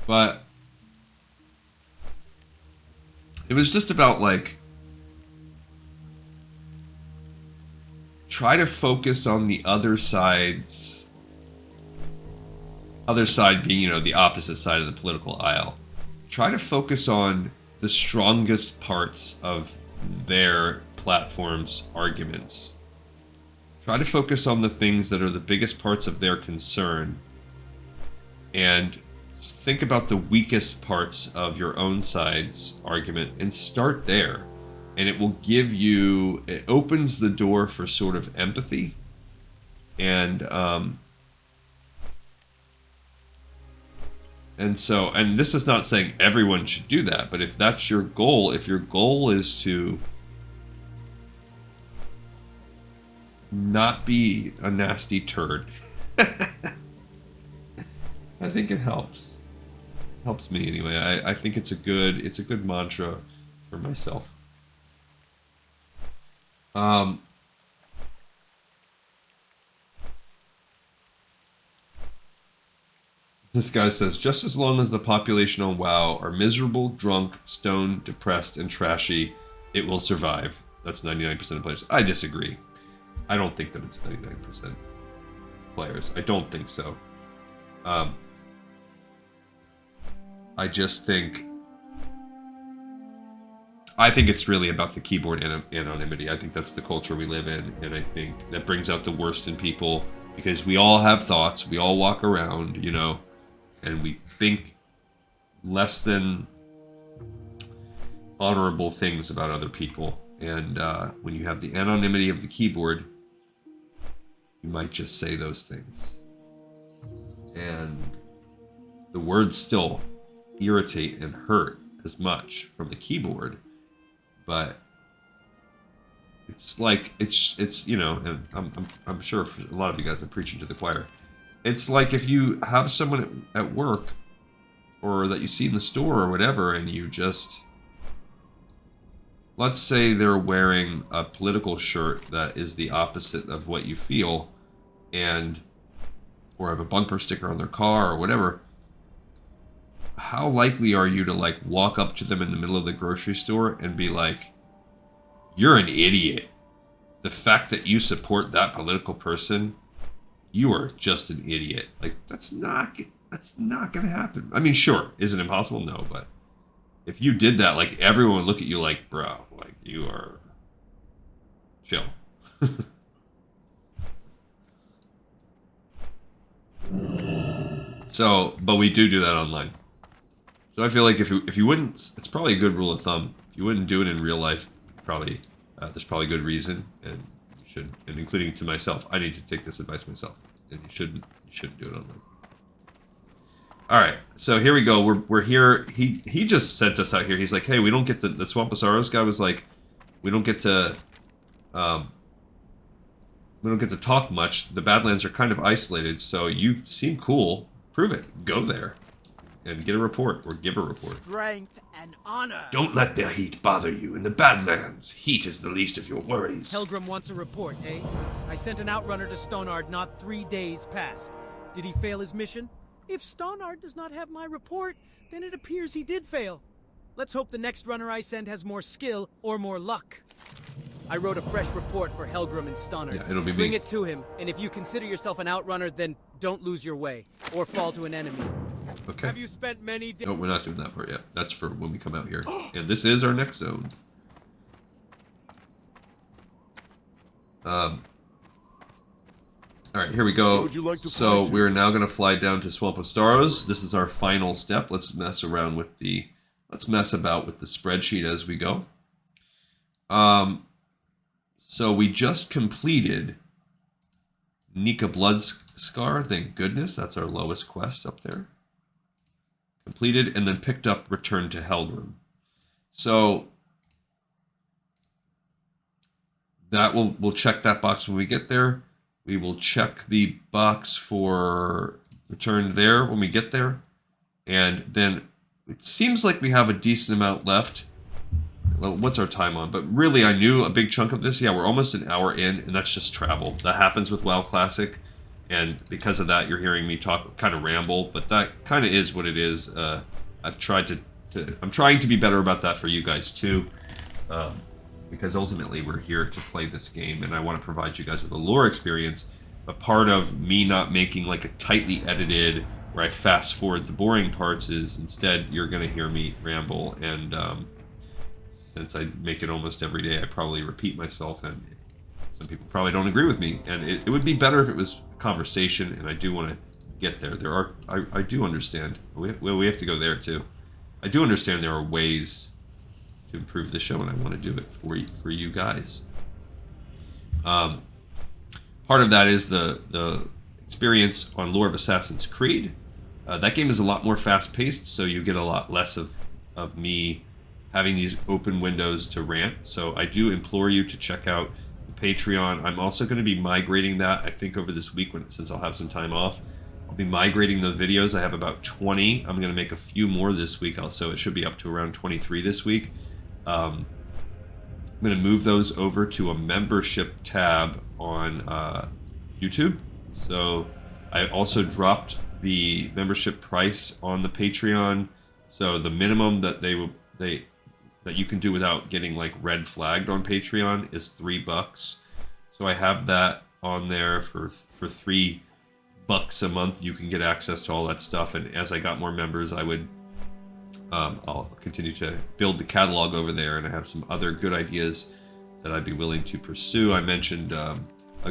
Speaker 1: But it was just about, like, try to focus on the other side being, the opposite side of the political aisle. Try to focus on the strongest parts of their platform's arguments. Try to focus on the things that are the biggest parts of their concern, and think about the weakest parts of your own side's argument and start there. And it will it opens the door for sort of empathy. And this is not saying everyone should do that, but if that's your goal, if your goal is to not be a nasty turd, I think it helps. Helps me anyway. I think it's a good mantra for myself. This guy says, just as long as the population on WoW are miserable, drunk, stoned, depressed, and trashy, it will survive. That's 99% of players. I disagree. I don't think that it's 99% players. I don't think so. I just think... I think it's really about the keyboard anonymity. I think that's the culture we live in, and I think that brings out the worst in people, because we all have thoughts, we all walk around, and we think less than honorable things about other people. And when you have the anonymity of the keyboard, you might just say those things. And the words still irritate and hurt as much from the keyboard, but it's like it's and I'm sure for a lot of you guys, I'm preaching to the choir. It's like if you have someone at work or that you see in the store or whatever, and you just, let's say they're wearing a political shirt that is the opposite of what you feel, or have a bumper sticker on their car or whatever. How likely are you to, like, walk up to them in the middle of the grocery store and be like, you're an idiot. The fact that you support that political person, you are just an idiot. Like, that's not gonna happen. I mean, sure, is it impossible? No, but if you did that, like, everyone would look at you like, bro, like, you are chill. So, but we do that online. So I feel like if you wouldn't, it's probably a good rule of thumb. If you wouldn't do it in real life, probably there's probably good reason, and you should, and including to myself. I need to take this advice myself, and you shouldn't do it online. All right, so here we go. We're here. He just sent us out here. He's like, hey, we don't get to, the Swamposaurus guy was like, we don't get to talk much. The Badlands are kind of isolated, so you seem cool. Prove it. Go there and get a report, or give a report.
Speaker 3: Strength and honor.
Speaker 1: Don't let the heat bother you in the Badlands. Heat is the least of your worries.
Speaker 3: Helgrum wants a report, eh? I sent an outrunner to Stonard not 3 days past. Did he fail his mission? If Stonard does not have my report, then it appears he did fail. Let's hope the next runner I send has more skill or more luck. I wrote a fresh report for Helgrum and Stonard.
Speaker 1: Yeah, it'll be
Speaker 3: Bring
Speaker 1: me.
Speaker 3: it to him, and if you consider yourself an outrunner, then don't lose your way or fall to an enemy.
Speaker 1: Okay.
Speaker 3: Have you spent many days?
Speaker 1: No, we're not doing that part yet. That's for when we come out here. And this is our next zone. Alright, here we go.
Speaker 2: Where would you like to
Speaker 1: So
Speaker 2: fly to?
Speaker 1: we're now going to fly down to Swamp of Staros. This is our final step. Let's mess about with the spreadsheet as we go. So we just completed Neeka Bloodscar. Thank goodness. That's our lowest quest up there. Completed and then picked up Return to Helgrum. So that we'll check that box when we get there. We will check the box for Return there when we get there. And then it seems like we have a decent amount left. Well, what's our time on? But really, I knew a big chunk of this. Yeah, we're almost an hour in, and that's just travel. That happens with WoW Classic. And because of that, you're hearing me talk, kind of ramble, but that kind of is what it is. I've tried I'm trying to be better about that for you guys too, because ultimately we're here to play this game, and I want to provide you guys with a lore experience. But part of me not making like a tightly edited, where I fast forward the boring parts, is instead you're going to hear me ramble, and since I make it almost every day, I probably repeat myself, and some people probably don't agree with me, and it would be better if it was conversation, and I do want to get there. I do understand. We have to go there too. I do understand there are ways to improve the show, and I want to do it for you guys. Part of that is the experience on Lore of Assassin's Creed. That game is a lot more fast-paced, so you get a lot less of me having these open windows to rant. So I do implore you to check out Patreon. I'm also going to be migrating that, I think, over this week, since I'll have some time off. I'll be migrating those videos. I have about 20. I'm going to make a few more this week, so it should be up to around 23 this week. I'm going to move those over to a membership tab on YouTube. So I also dropped the membership price on the Patreon. So the minimum that that you can do without getting like red flagged on Patreon is $3. So I have that on there for $3 a month. You can get access to all that stuff, and as I got more members, I would I'll continue to build the catalog over there, and I have some other good ideas that I'd be willing to pursue. I mentioned a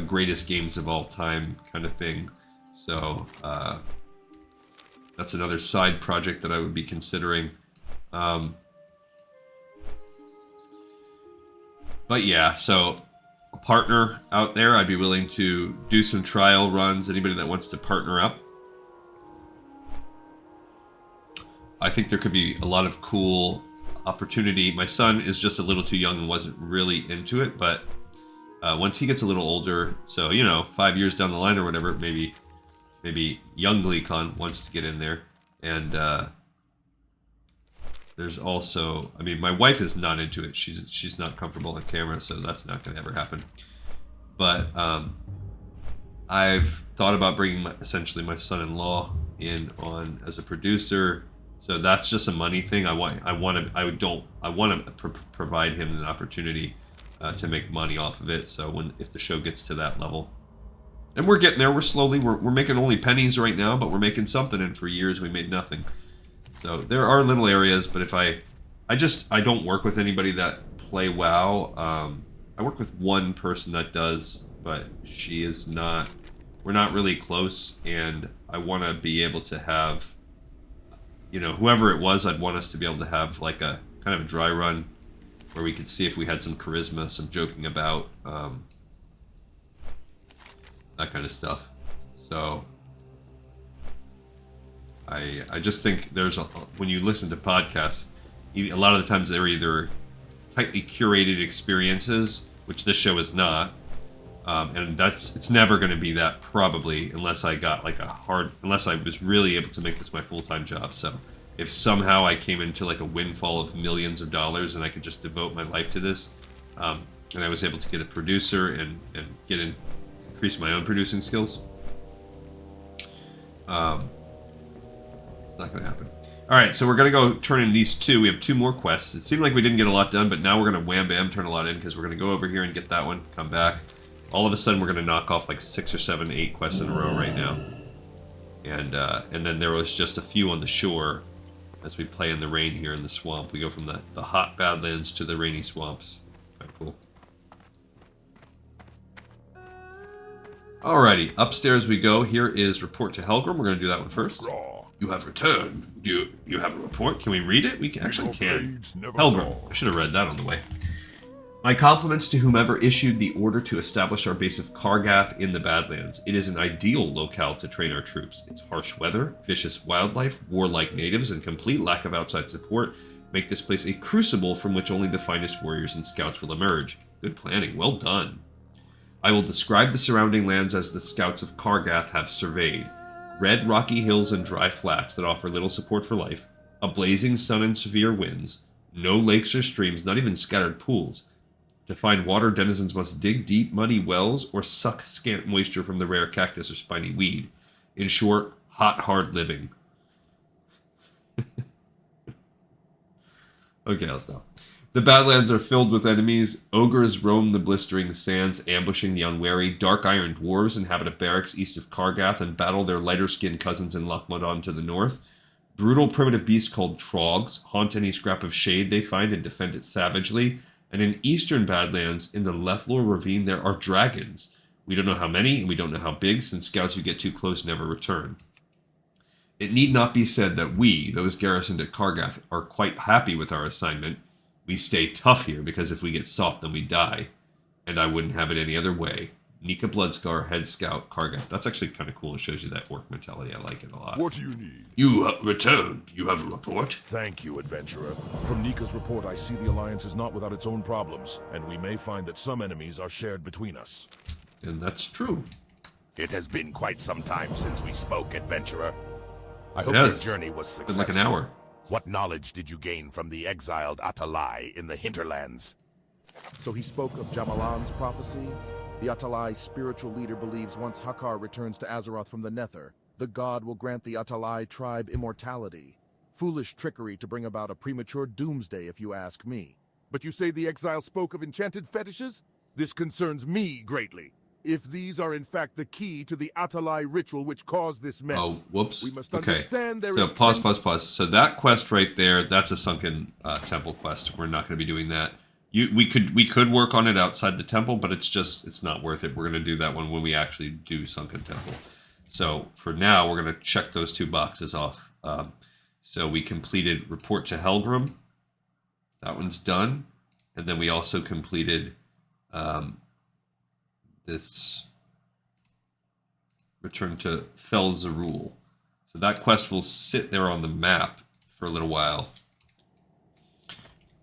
Speaker 1: greatest games of all time kind of thing, so that's another side project that I would be considering. But yeah, so a partner out there, I'd be willing to do some trial runs. Anybody that wants to partner up. I think there could be a lot of cool opportunity. My son is just a little too young and wasn't really into it, but once he gets a little older, so 5 years down the line or whatever, maybe young Gleekon wants to get in there. And there's also, I mean, my wife is not into it. She's not comfortable on camera, so that's not going to ever happen. But I've thought about bringing essentially my son-in-law in on as a producer. So that's just a money thing. I want to provide him an opportunity to make money off of it. So if the show gets to that level, and we're getting there, we're making only pennies right now, but we're making something. And for years we made nothing. So there are little areas, but if I don't work with anybody that play WoW. I work with one person that does, but she is not. We're not really close, and I want to be able to have, whoever it was, I'd want us to be able to have like a kind of a dry run where we could see if we had some charisma, some joking about, that kind of stuff. So I just think when you listen to podcasts, a lot of the times they're either tightly curated experiences, which this show is not, and it's never going to be that probably unless I got like unless I was really able to make this my full-time job. So if somehow I came into like a windfall of millions of dollars and I could just devote my life to this, and I was able to get a producer and increase my own producing skills, not going to happen. All right, so we're going to go turn in these two. We have 2 more quests. It seemed like we didn't get a lot done, but now we're going to wham bam turn a lot in because we're going to go over here and get that one, come back. All of a sudden, we're going to knock off like 6 or 7, 8 quests in a row right now. And then there was just a few on the shore as we play in the rain here in the swamp. We go from the hot Badlands to the rainy swamps. Kind of cool. Alrighty, upstairs we go. Here is Report to Helgrum. We're going to do that one first. You have returned. Do you have a report? Can we read it? We actually can. Helgrum. I should have read that on the way. My compliments to whomever issued the order to establish our base of Kargath in the Badlands. It is an ideal locale to train our troops. Its harsh weather, vicious wildlife, warlike natives, and complete lack of outside support make this place a crucible from which only the finest warriors and scouts will emerge. Good planning. Well done. I will describe the surrounding lands as the scouts of Kargath have surveyed. Red rocky hills and dry flats that offer little support for life, a blazing sun and severe winds, no lakes or streams, not even scattered pools. To find water, denizens must dig deep, muddy wells or suck scant moisture from the rare cactus or spiny weed. In short, hot, hard living. Okay, I'll stop. The Badlands are filled with enemies. Ogres roam the blistering sands, ambushing the unwary. Dark Iron Dwarves inhabit a barracks east of Kargath and battle their lighter-skinned cousins in Lochmadon to the north. Brutal primitive beasts called Trogs haunt any scrap of shade they find and defend it savagely. And in eastern Badlands, in the Lethlor Ravine, there are dragons. We don't know how many, and we don't know how big, since scouts who get too close never return. It need not be said that we, those garrisoned at Kargath, are quite happy with our assignment. We stay tough here, because if we get soft, then we die. And I wouldn't have it any other way. Neeka Bloodscar, head scout, Kargath. That's actually kind of cool. It shows you that orc mentality. I like it a lot.
Speaker 2: What do you need?
Speaker 1: You returned. You have a report?
Speaker 2: Thank you, adventurer. From Neeka's report, I see the Alliance is not without its own problems, and we may find that some enemies are shared between us.
Speaker 1: And that's true.
Speaker 2: It has been quite some time since we spoke, adventurer. I hope
Speaker 1: It
Speaker 2: your
Speaker 1: has.
Speaker 2: journey was
Speaker 1: It's
Speaker 2: successful.
Speaker 1: been like an hour.
Speaker 2: What knowledge did you gain from the exiled Atal'ai in the Hinterlands?
Speaker 4: So he spoke of Jamalan's prophecy? The Atal'ai spiritual leader believes once Hakar returns to Azeroth from the Nether, the god will grant the Atal'ai tribe immortality. Foolish trickery to bring about a premature doomsday, if you ask me. But you say the exile spoke of enchanted fetishes? This concerns me greatly. If these are in fact the key to the Atal'ai ritual which caused this mess,
Speaker 1: Oh, whoops.
Speaker 4: we must
Speaker 1: Okay.
Speaker 4: understand their
Speaker 1: So
Speaker 4: intent-
Speaker 1: pause. So that quest right there, that's a sunken temple quest. We're not going to be doing that. We could work on it outside the temple, but it's not worth it. We're going to do that one when we actually do sunken temple. So for now, we're going to check those 2 boxes off. So we completed report to Helgrum. That one's done, and then we also completed this return to Fel'zerul. So that quest will sit there on the map for a little while.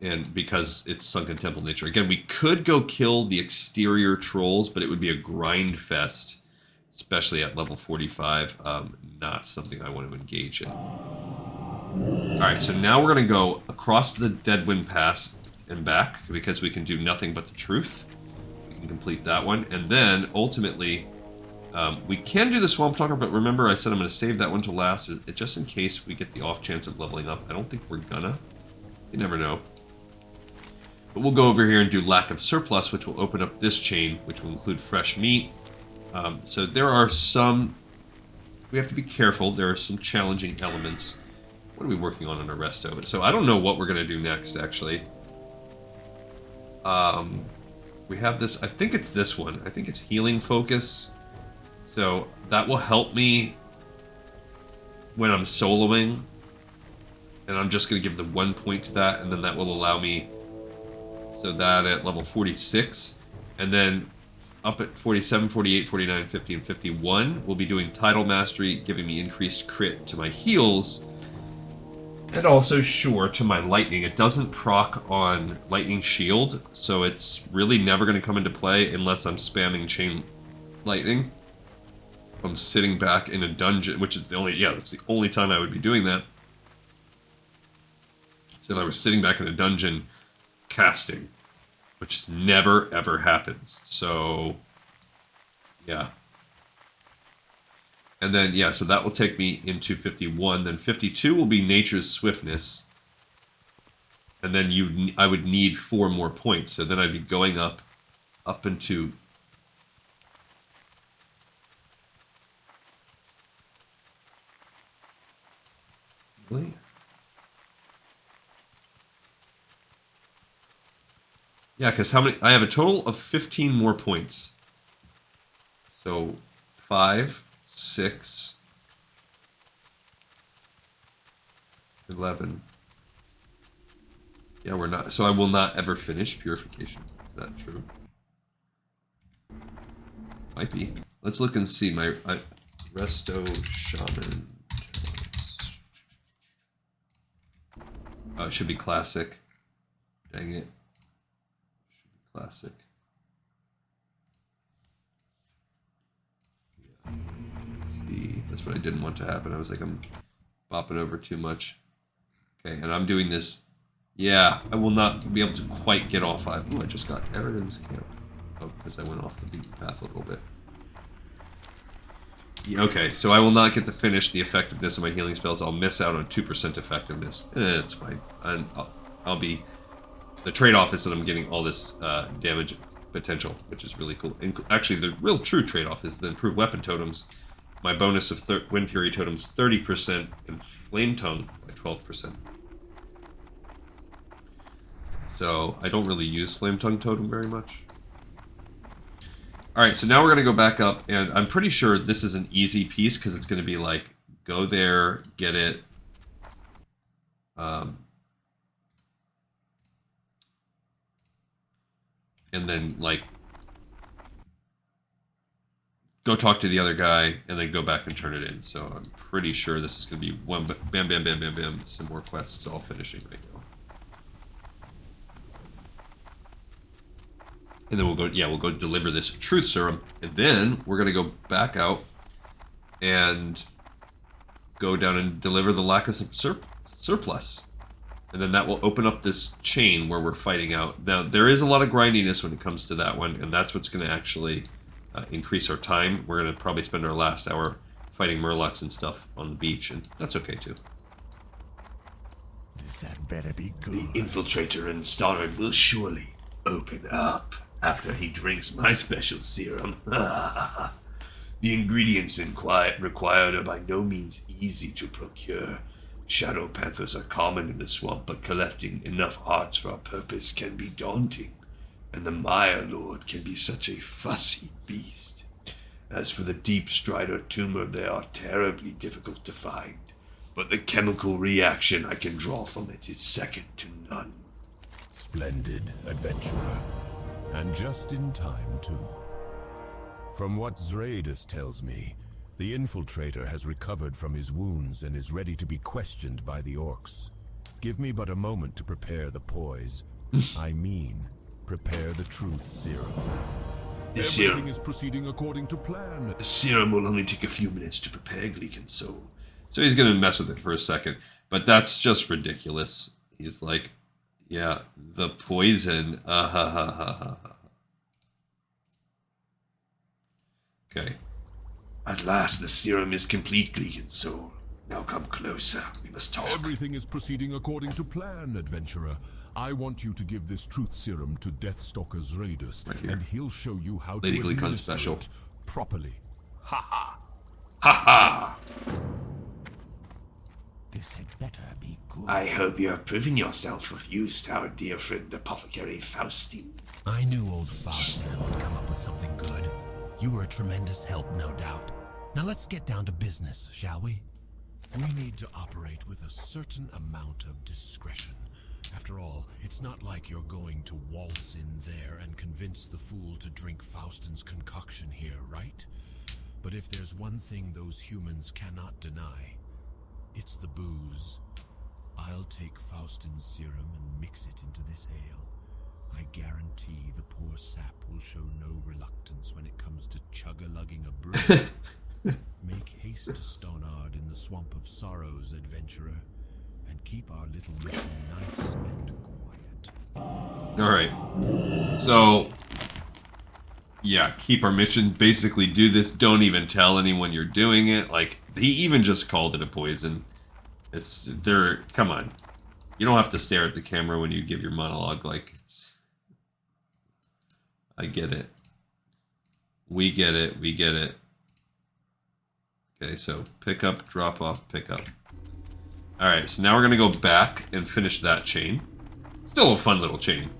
Speaker 1: And because it's sunken temple nature. Again, we could go kill the exterior trolls, but it would be a grind fest, especially at level 45. Not something I want to engage in. Alright, so now we're going to go across the Deadwind Pass and back, because we can do nothing but the truth. We can complete that one. And then, ultimately, we can do the Swamp Talker, but remember I said I'm going to save that one to last, just in case we get the off chance of leveling up. I don't think we're gonna. You never know. But we'll go over here and do Lack of Surplus, which will open up this chain, which will include fresh meat. So there are some... We have to be careful. There are some challenging elements. What are we working on the rest of it? So I don't know what we're going to do next, actually. We have this... I think it's this one. I think it's Healing Focus. So that will help me when I'm soloing. And I'm just going to give the 1 point to that, and then that will allow me... So that at level 46, and then up at 47, 48, 49, 50, and 51, we'll be doing Tidal Mastery, giving me increased crit to my heals, and also, sure, to my Lightning. It doesn't proc on Lightning Shield, so it's really never going to come into play unless I'm spamming Chain Lightning. If I'm sitting back in a dungeon, which is the only, that's the only time I would be doing that. So if I was sitting back in a dungeon, casting, which never ever happens. So yeah, And then, yeah, so that will take me into 51. Then 52 will be Nature's Swiftness. And then I would need 4 more points. So then I'd be going up into... Really? Yeah, because how many... I have a total of 15 more points. So 5, 6, 11. Yeah, we're not... So I will not ever finish Purification. Is that true? Might be. Let's look and see. My Resto Shaman... Oh, it should be Classic. Dang it. Should be Classic. Yeah. See, that's what I didn't want to happen. I was like, I'm bopping over too much. Okay, and I'm doing this. Yeah, I will not be able to quite get all 5. Ooh, I just got Eridan's camp. Oh, because I went off the beaten path a little bit. Yeah, okay, so I will not get to finish the effectiveness of my healing spells. I'll miss out on 2% effectiveness. It's fine. And I'll be... The trade-off is that I'm getting all this damage potential, which is really cool. Actually, the real true trade-off is the improved weapon totems. My bonus of Wind Fury totems 30% and Flame Tongue by 12%. So I don't really use Flame Tongue totem very much. Alright, so now we're going to go back up, and I'm pretty sure this is an easy piece, because it's going to be like, go there, get it, and then, like, go talk to the other guy, and then go back and turn it in. So I'm pretty sure this is going to be one, bam, bam, bam, bam, bam, some more quests all finishing right now. And then we'll go deliver this truth serum. And then we're going to go back out and go down and deliver the Lacus surplus. And then that will open up this chain where we're fighting out. Now, there is a lot of grindiness when it comes to that one, and that's what's going to actually increase our time. We're going to probably spend our last hour fighting Murlocs and stuff on the beach, and that's okay too.
Speaker 5: This had better be good.
Speaker 6: The infiltrator in Starred will surely open up after he drinks my special serum. The ingredients required are by no means easy to procure. Shadow panthers are common in the swamp, but collecting enough hearts for our purpose can be daunting, and the Mire Lord can be such a fussy beast. As for the deep strider tumor, they are terribly difficult to find, but the chemical reaction I can draw from it is second to none.
Speaker 7: Splendid, adventurer. And just in time, too. From what Zraidus tells me, the infiltrator has recovered from his wounds and is ready to be questioned by the orcs. Give me but a moment to prepare the poise. I mean, prepare the truth serum. Everything is proceeding according to plan.
Speaker 6: The serum will only take a few minutes to prepare, Gleekin Soul.
Speaker 1: So he's going to mess with it for a second. But that's just ridiculous. He's like, yeah, the poison. Okay.
Speaker 6: At last the serum is complete, Gleekin Soul. Now come closer. We must talk.
Speaker 7: Everything is proceeding according to plan, adventurer. I want you to give this truth serum to Deathstalker Zraidus, and he'll show you how
Speaker 1: Lady
Speaker 7: to
Speaker 1: Gleekin
Speaker 7: administer
Speaker 1: special.
Speaker 7: it properly. Ha ha!
Speaker 6: Ha ha!
Speaker 5: This had better be good.
Speaker 6: I hope you have proven yourself of use to our dear friend Apothecary Faustin.
Speaker 8: I knew old Faustin would come up with something good. You were a tremendous help, no doubt. Now let's get down to business, shall we? We need to operate with a certain amount of discretion. After all, it's not like you're going to waltz in there and convince the fool to drink Faustin's concoction here, right? But if there's one thing those humans cannot deny, it's the booze. I'll take Faustin's serum and mix it into this ale. I guarantee the poor sap will show no reluctance when it comes to chug-a-lugging a brew. Make haste to Stonard in the Swamp of Sorrows, adventurer, and keep our little mission nice and quiet.
Speaker 1: Alright. So, yeah, keep our mission. Basically, do this. Don't even tell anyone you're doing it. Like, he even just called it a poison. Come on. You don't have to stare at the camera when you give your monologue. Like, I get it. We get it. We get it. Okay, so pick up, drop off, pick up. Alright, so now we're going to go back and finish that chain. Still a fun little chain.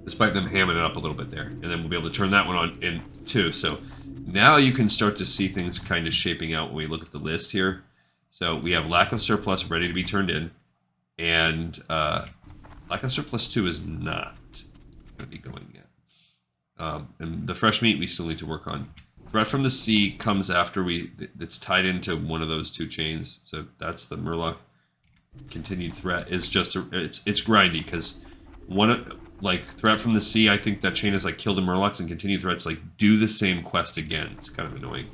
Speaker 1: Despite them hamming it up a little bit there. And then we'll be able to turn that one on in too. So now you can start to see things kind of shaping out when we look at the list here. So we have Lack of Surplus ready to be turned in. And Lack of Surplus 2 is not going to be going yet. And the fresh meat we still need to work on. Threat from the Sea comes after it's tied into one of those two chains. So that's the Murloc. Continued threat is just it's grindy because like Threat from the Sea, I think that chain is like kill the Murlocs, and continued threats like do the same quest again. It's kind of annoying.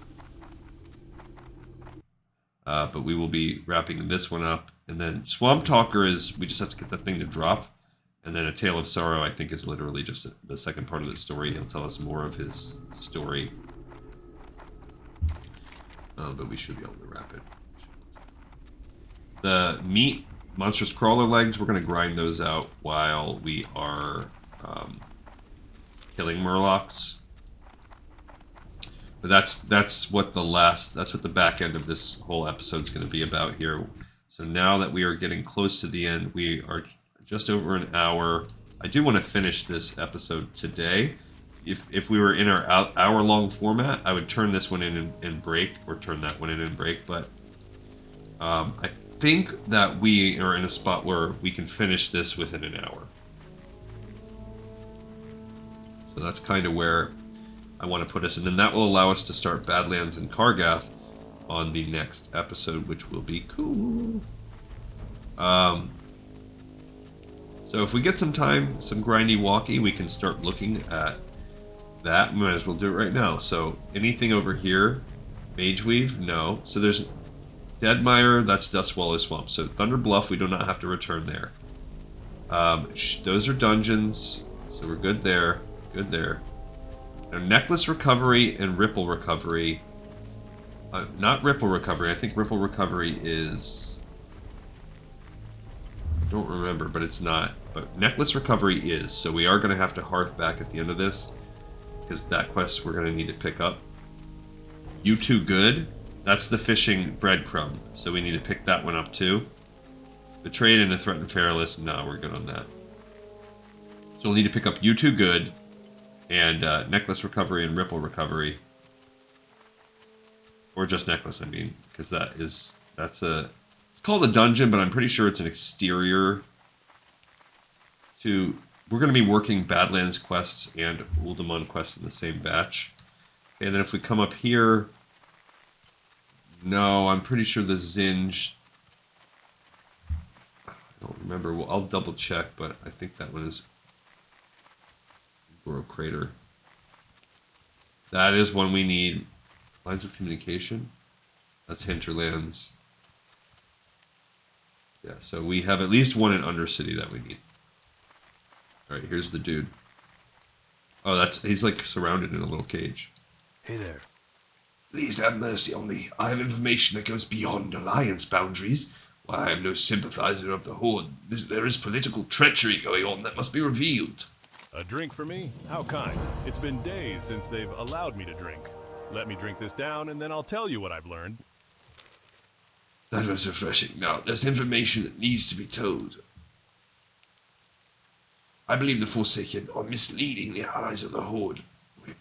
Speaker 1: But we will be wrapping this one up, and then Swamp Talker is we just have to get that thing to drop, and then A Tale of Sorrow I think is literally just the second part of the story. He'll tell us more of his story. But we should be able to wrap it. The meat, monstrous crawler legs, we're going to grind those out while we are killing Murlocs. But that's what the back end of this whole episode's going to be about here. So now that we are getting close to the end, we are just over an hour. I do want to finish this episode today. If we were in our hour-long format, I would turn this one in and break, or turn that one in and break, but I think that we are in a spot where we can finish this within an hour. So that's kind of where I want to put us, and then that will allow us to start Badlands and Kargath on the next episode, which will be cool. So if we get some time, some grindy walkie, we can start looking at that. We might as well do it right now. So anything over here, Mageweave, no. So there's Deadmire, that's Dustwallow Swamp. So Thunder Bluff, we do not have to return there. Those are dungeons, so we're good there. Good there. Now, Necklace Recovery and Ripple Recovery. Not Ripple Recovery. I think Ripple Recovery is... I don't remember, but it's not. But Necklace Recovery is. So we are going to have to hearth back at the end of this, because that quest we're going to need to pick up. You Too Good. That's the fishing breadcrumb. So we need to pick that one up too. Betrayed and a Threatened Perilous. No, we're good on that. So we'll need to pick up You Too Good and Necklace Recovery and Ripple Recovery. Or just Necklace, I mean. Because it's called a dungeon, but I'm pretty sure it's an exterior to... We're going to be working Badlands quests and Uldaman quests in the same batch. Okay, and then if we come up here... No, I'm pretty sure the Zinj... I don't remember. Well, I'll double check, but I think that one is... Goro Crater. That is one we need. Lines of communication? That's Hinterlands. Yeah, so we have at least one in Undercity that we need. Alright, here's the dude. Oh, he's like surrounded in a little cage.
Speaker 5: Hey there.
Speaker 6: Please have mercy on me. I have information that goes beyond Alliance boundaries. While I am no sympathizer of the Horde, there is political treachery going on that must be revealed.
Speaker 9: A drink for me? How kind. It's been days since they've allowed me to drink. Let me drink this down, and then I'll tell you what I've learned.
Speaker 6: That was refreshing. Now, there's information that needs to be told. I believe the Forsaken are misleading the allies of the Horde. Wait.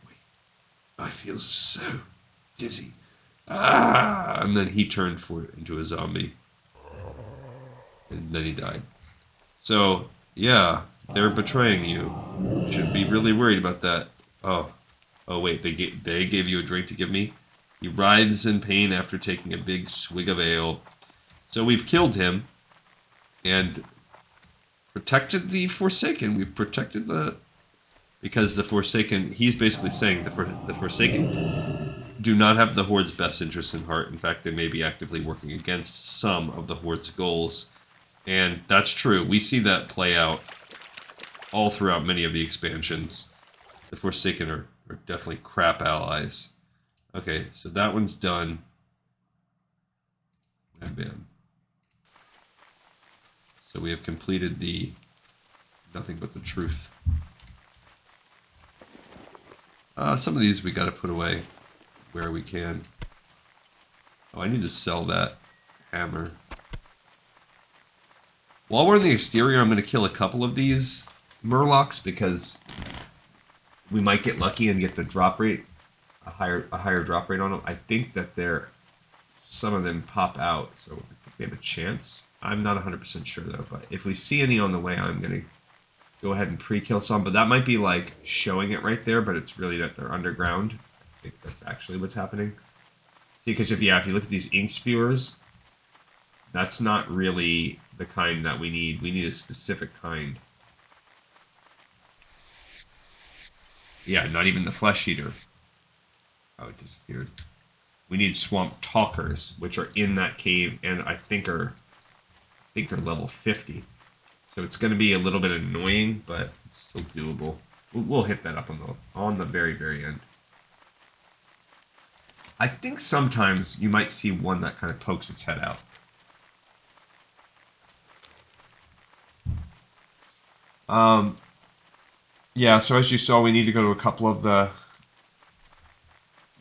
Speaker 6: I feel so dizzy. And then he turned into a zombie. And then he died. So, yeah, they're betraying you. Should be really worried about that. Oh wait, they gave you a drink to give me? He writhes in pain after taking a big swig of ale. So we've killed him. And protected the Forsaken. We've protected because the Forsaken, he's basically saying the Forsaken do not have the Horde's best interests in heart. In fact, they may be actively working against some of the Horde's goals. And that's true. We see that play out all throughout many of the expansions.
Speaker 1: The Forsaken are definitely crap allies. Okay, so that one's done. And bam. So we have completed the nothing but the truth. Some of these we gotta put away where we can. Oh, I need to sell that hammer. While we're in the exterior, I'm gonna kill a couple of these Murlocs because we might get lucky and get the drop rate, a higher drop rate on them. I think that some of them pop out, so I think they have a chance. I'm not 100% sure though, but if we see any on the way, I'm gonna go ahead and pre-kill some. But that might be like showing it right there, but it's really that they're underground. I think that's actually what's happening. See, because if you look at these ink spewers, that's not really the kind that we need. We need a specific kind. Yeah, not even the flesh eater. Oh, it disappeared. We need swamp talkers, which are in that cave, and I think are level 50. So it's going to be a little bit annoying, but it's still doable. We'll hit that up on the very, very end. I think sometimes you might see one that kind of pokes its head out. Yeah, so as you saw, we need to go to a couple of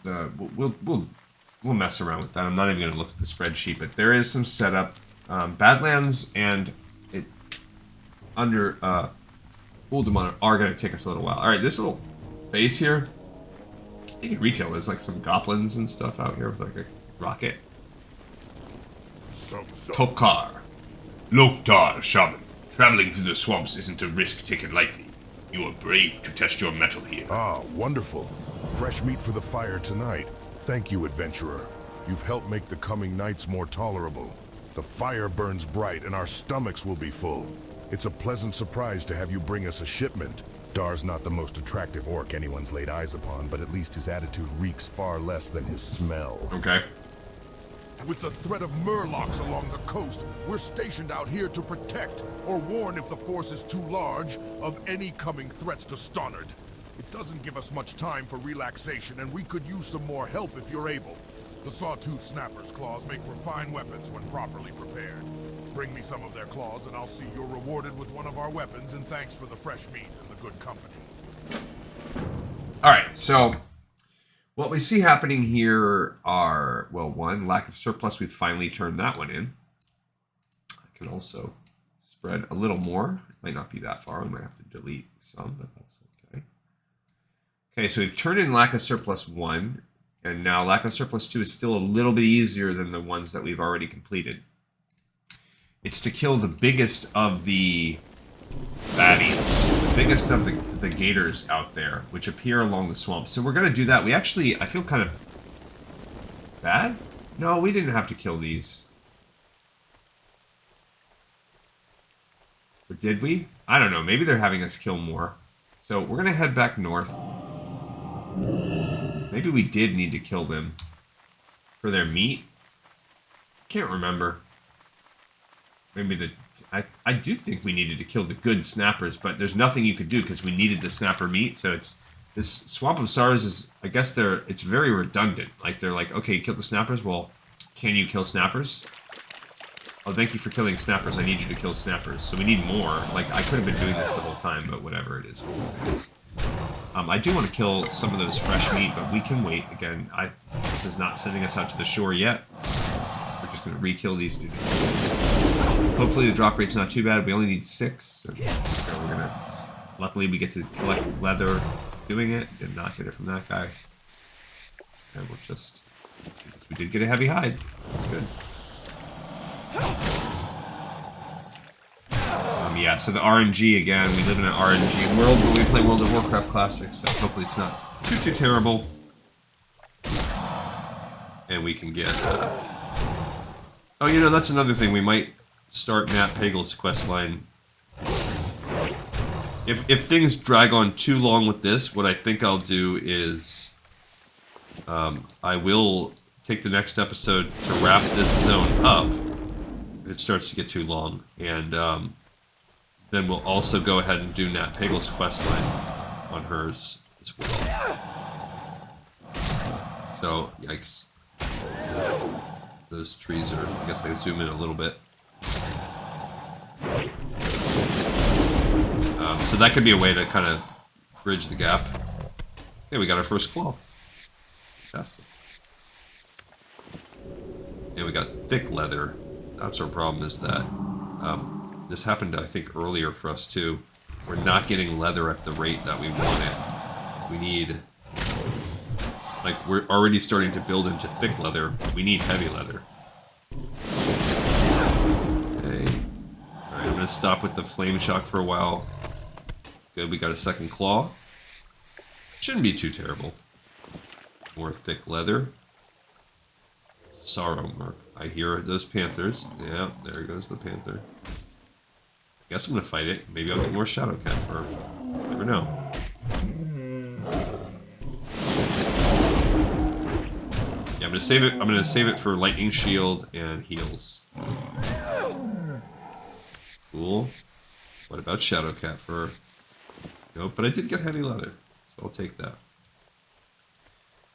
Speaker 1: we'll mess around with that. I'm not even going to look at the spreadsheet, but there is some setup. Badlands and Ultimate are going to take us a little while. All right, this little base here, I think in retail there's like some goblins and stuff out here with like a rocket.
Speaker 6: Tokar, Loktar, shaman. Traveling through the swamps isn't a risk taken lightly. You are brave to test your mettle here.
Speaker 2: Ah, wonderful. Fresh meat for the fire tonight. Thank you, adventurer. You've helped make the coming nights more tolerable. The fire burns bright and our stomachs will be full. It's a pleasant surprise to have you bring us a shipment. Dar's not the most attractive orc anyone's laid eyes upon, but at least his attitude reeks far less than his smell.
Speaker 1: Okay.
Speaker 2: With the threat of Murlocs along the coast, we're stationed out here to protect, or warn if the force is too large, of any coming threats to Stannard. It doesn't give us much time for relaxation, and we could use some more help if you're able. The Sawtooth Snapper's claws make for fine weapons when properly prepared. Bring me some of their claws, and I'll see you're rewarded with one of our weapons, and thanks for the fresh meat and the good company.
Speaker 1: Alright, so what we see happening here are, well, one, lack of surplus. We've finally turned that one in. I can also spread a little more. It might not be that far. We might have to delete some, but that's okay. Okay, so we've turned in lack of surplus 1, and now lack of surplus 2 is still a little bit easier than the ones that we've already completed. It's to kill the biggest of the baddies, the biggest of the gators out there, which appear along the swamp. So we're going to do that. We actually, I feel kind of bad. No, we didn't have to kill these. Or did we? I don't know. Maybe they're having us kill more. So we're going to head back north. Maybe we did need to kill them for their meat. Can't remember. Maybe I do think we needed to kill the good snappers, but there's nothing you could do because we needed the snapper meat. So it's this Swamp of Stars is, I guess it's very redundant. Like they're like, okay, you killed the snappers. Well, can you kill snappers? Oh, thank you for killing snappers. I need you to kill snappers. So we need more. Like I could have been doing this the whole time, but whatever it is. It is. I do want to kill some of those fresh meat, but we can wait. Again, this is not sending us out to the shore yet. We're just going to re-kill these dudes. Hopefully the drop rate's not too bad. We only need 6. So we're gonna. Luckily, we get to collect leather doing it. Did not get it from that guy. And we'll just. We did get a heavy hide. That's good. Yeah, so the RNG again. We live in an RNG world where we play World of Warcraft Classic, so hopefully it's not too terrible. And we can get. Oh, you know, that's another thing. We might start Nat Pagel's questline. If things drag on too long with this, what I think I'll do is I will take the next episode to wrap this zone up if it starts to get too long, and then we'll also go ahead and do Nat Pagel's questline on hers, as well. So, yikes. Those trees are, I guess I zoom in a little bit. So that could be a way to kind of bridge the gap. Okay, we got our first claw. Fantastic. And we got thick leather. That's our problem, is that this happened, I think, earlier for us too. We're not getting leather at the rate that we want it. We need, like, we're already starting to build into thick leather. We need heavy leather. Okay. Alright, I'm going to stop with the flame shock for a while. Good, we got a second claw. Shouldn't be too terrible. More thick leather. Sorrow mark. I hear those panthers. Yeah, there goes the panther. Guess I'm gonna fight it. Maybe I'll get more shadow cat fur. Never know. Yeah, I'm gonna save it. I'm gonna save it for lightning shield and heals. Cool. What about shadow cat fur? Nope, but I did get heavy leather, so I'll take that.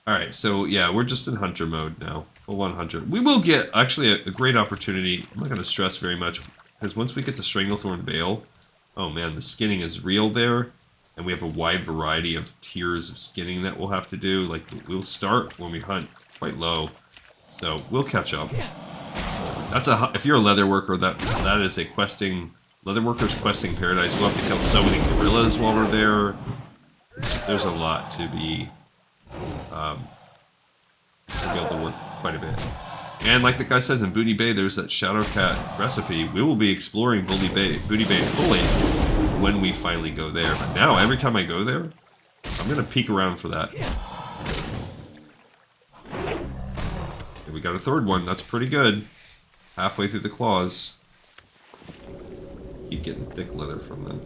Speaker 1: Alright, so yeah, we're just in hunter mode now. Full on hunter. We will get, actually, a great opportunity. I'm not going to stress very much, because once we get to Stranglethorn Vale, oh man, the skinning is real there, and we have a wide variety of tiers of skinning that we'll have to do. Like, we'll start when we hunt quite low, so we'll catch up. That's a, if you're a leather worker, that is a questing, leather worker's questing paradise. We'll have to kill so many gorillas while we're there. There's a lot to be able to work quite a bit. And like the guy says in Booty Bay, there's that Shadow Cat recipe. We will be exploring Booty Bay fully when we finally go there. But now, every time I go there, I'm going to peek around for that. And we got a third one. That's pretty good. Halfway through the claws. Keep getting thick leather from them.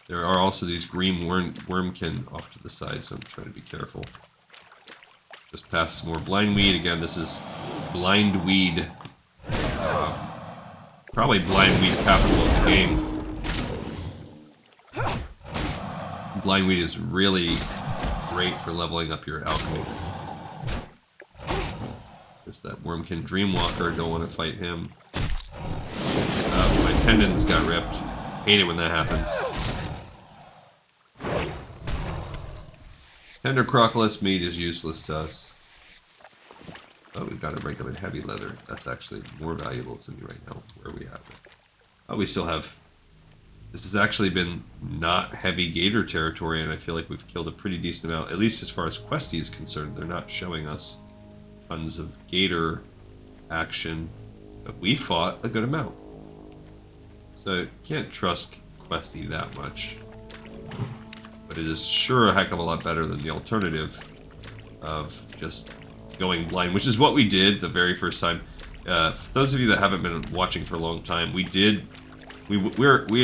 Speaker 1: There are also these green wormkin off to the side, so I'm trying to be careful. Just past some more blindweed. Again, this is blindweed. Probably blindweed capital of the game. Blindweed is really great for leveling up your alchemy. There's that wormkin dreamwalker. Don't want to fight him. My tendons got ripped. Hate it when that happens. Tender crocodile meat is useless to us. Oh, we've got a regular heavy leather. That's actually more valuable to me right now. Where we have it. Oh, we still have... This has actually been not heavy gator territory, and I feel like we've killed a pretty decent amount, at least as far as Questy is concerned. They're not showing us tons of gator action, but we fought a good amount. So, can't trust Questy that much. But it is sure a heck of a lot better than the alternative of just going blind, which is what we did the very first time. For those of you that haven't been watching for a long time, we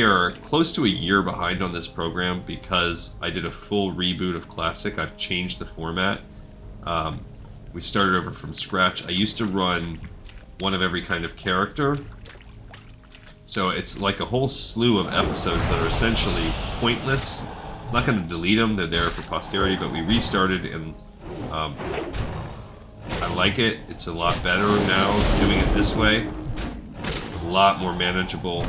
Speaker 1: are close to a year behind on this program because I did a full reboot of Classic. I've changed the format. We started over from scratch. I used to run one of every kind of character. So it's like a whole slew of episodes that are essentially pointless. I'm not going to delete them, they're there for posterity, but we restarted, and I like it. It's a lot better now doing it this way. A lot more manageable.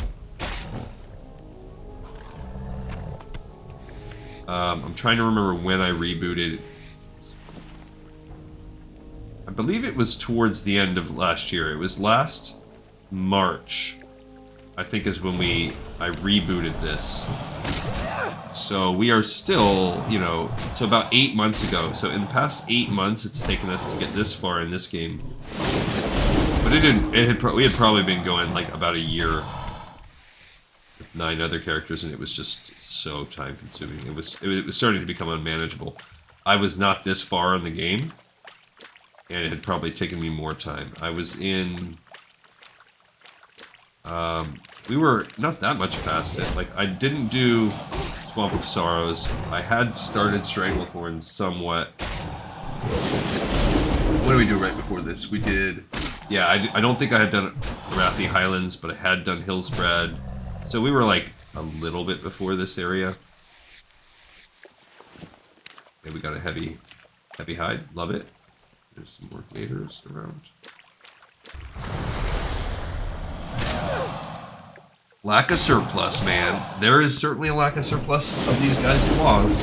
Speaker 1: I'm trying to remember when I rebooted. I believe it was towards the end of last year. It was last March, I think, is when I rebooted this. So we are still, you know, so about 8 months ago. So in the past 8 months, it's taken us to get this far in this game. But we had probably been going like about a year with 9 other characters, and it was just so time consuming. It was starting to become unmanageable. I was not this far in the game, and it had probably taken me more time. I was in... we were not that much past it. Like, I didn't do Swamp of Sorrows. I had started Stranglethorn somewhat. What did we do right before this? We did... Yeah, I don't think I had done Arathi Highlands, but I had done Hillspread. So we were like a little bit before this area. Okay, we got a heavy hide. Love it. There's some more gators around. Lack of surplus, man. There is certainly a lack of surplus of these guys' claws.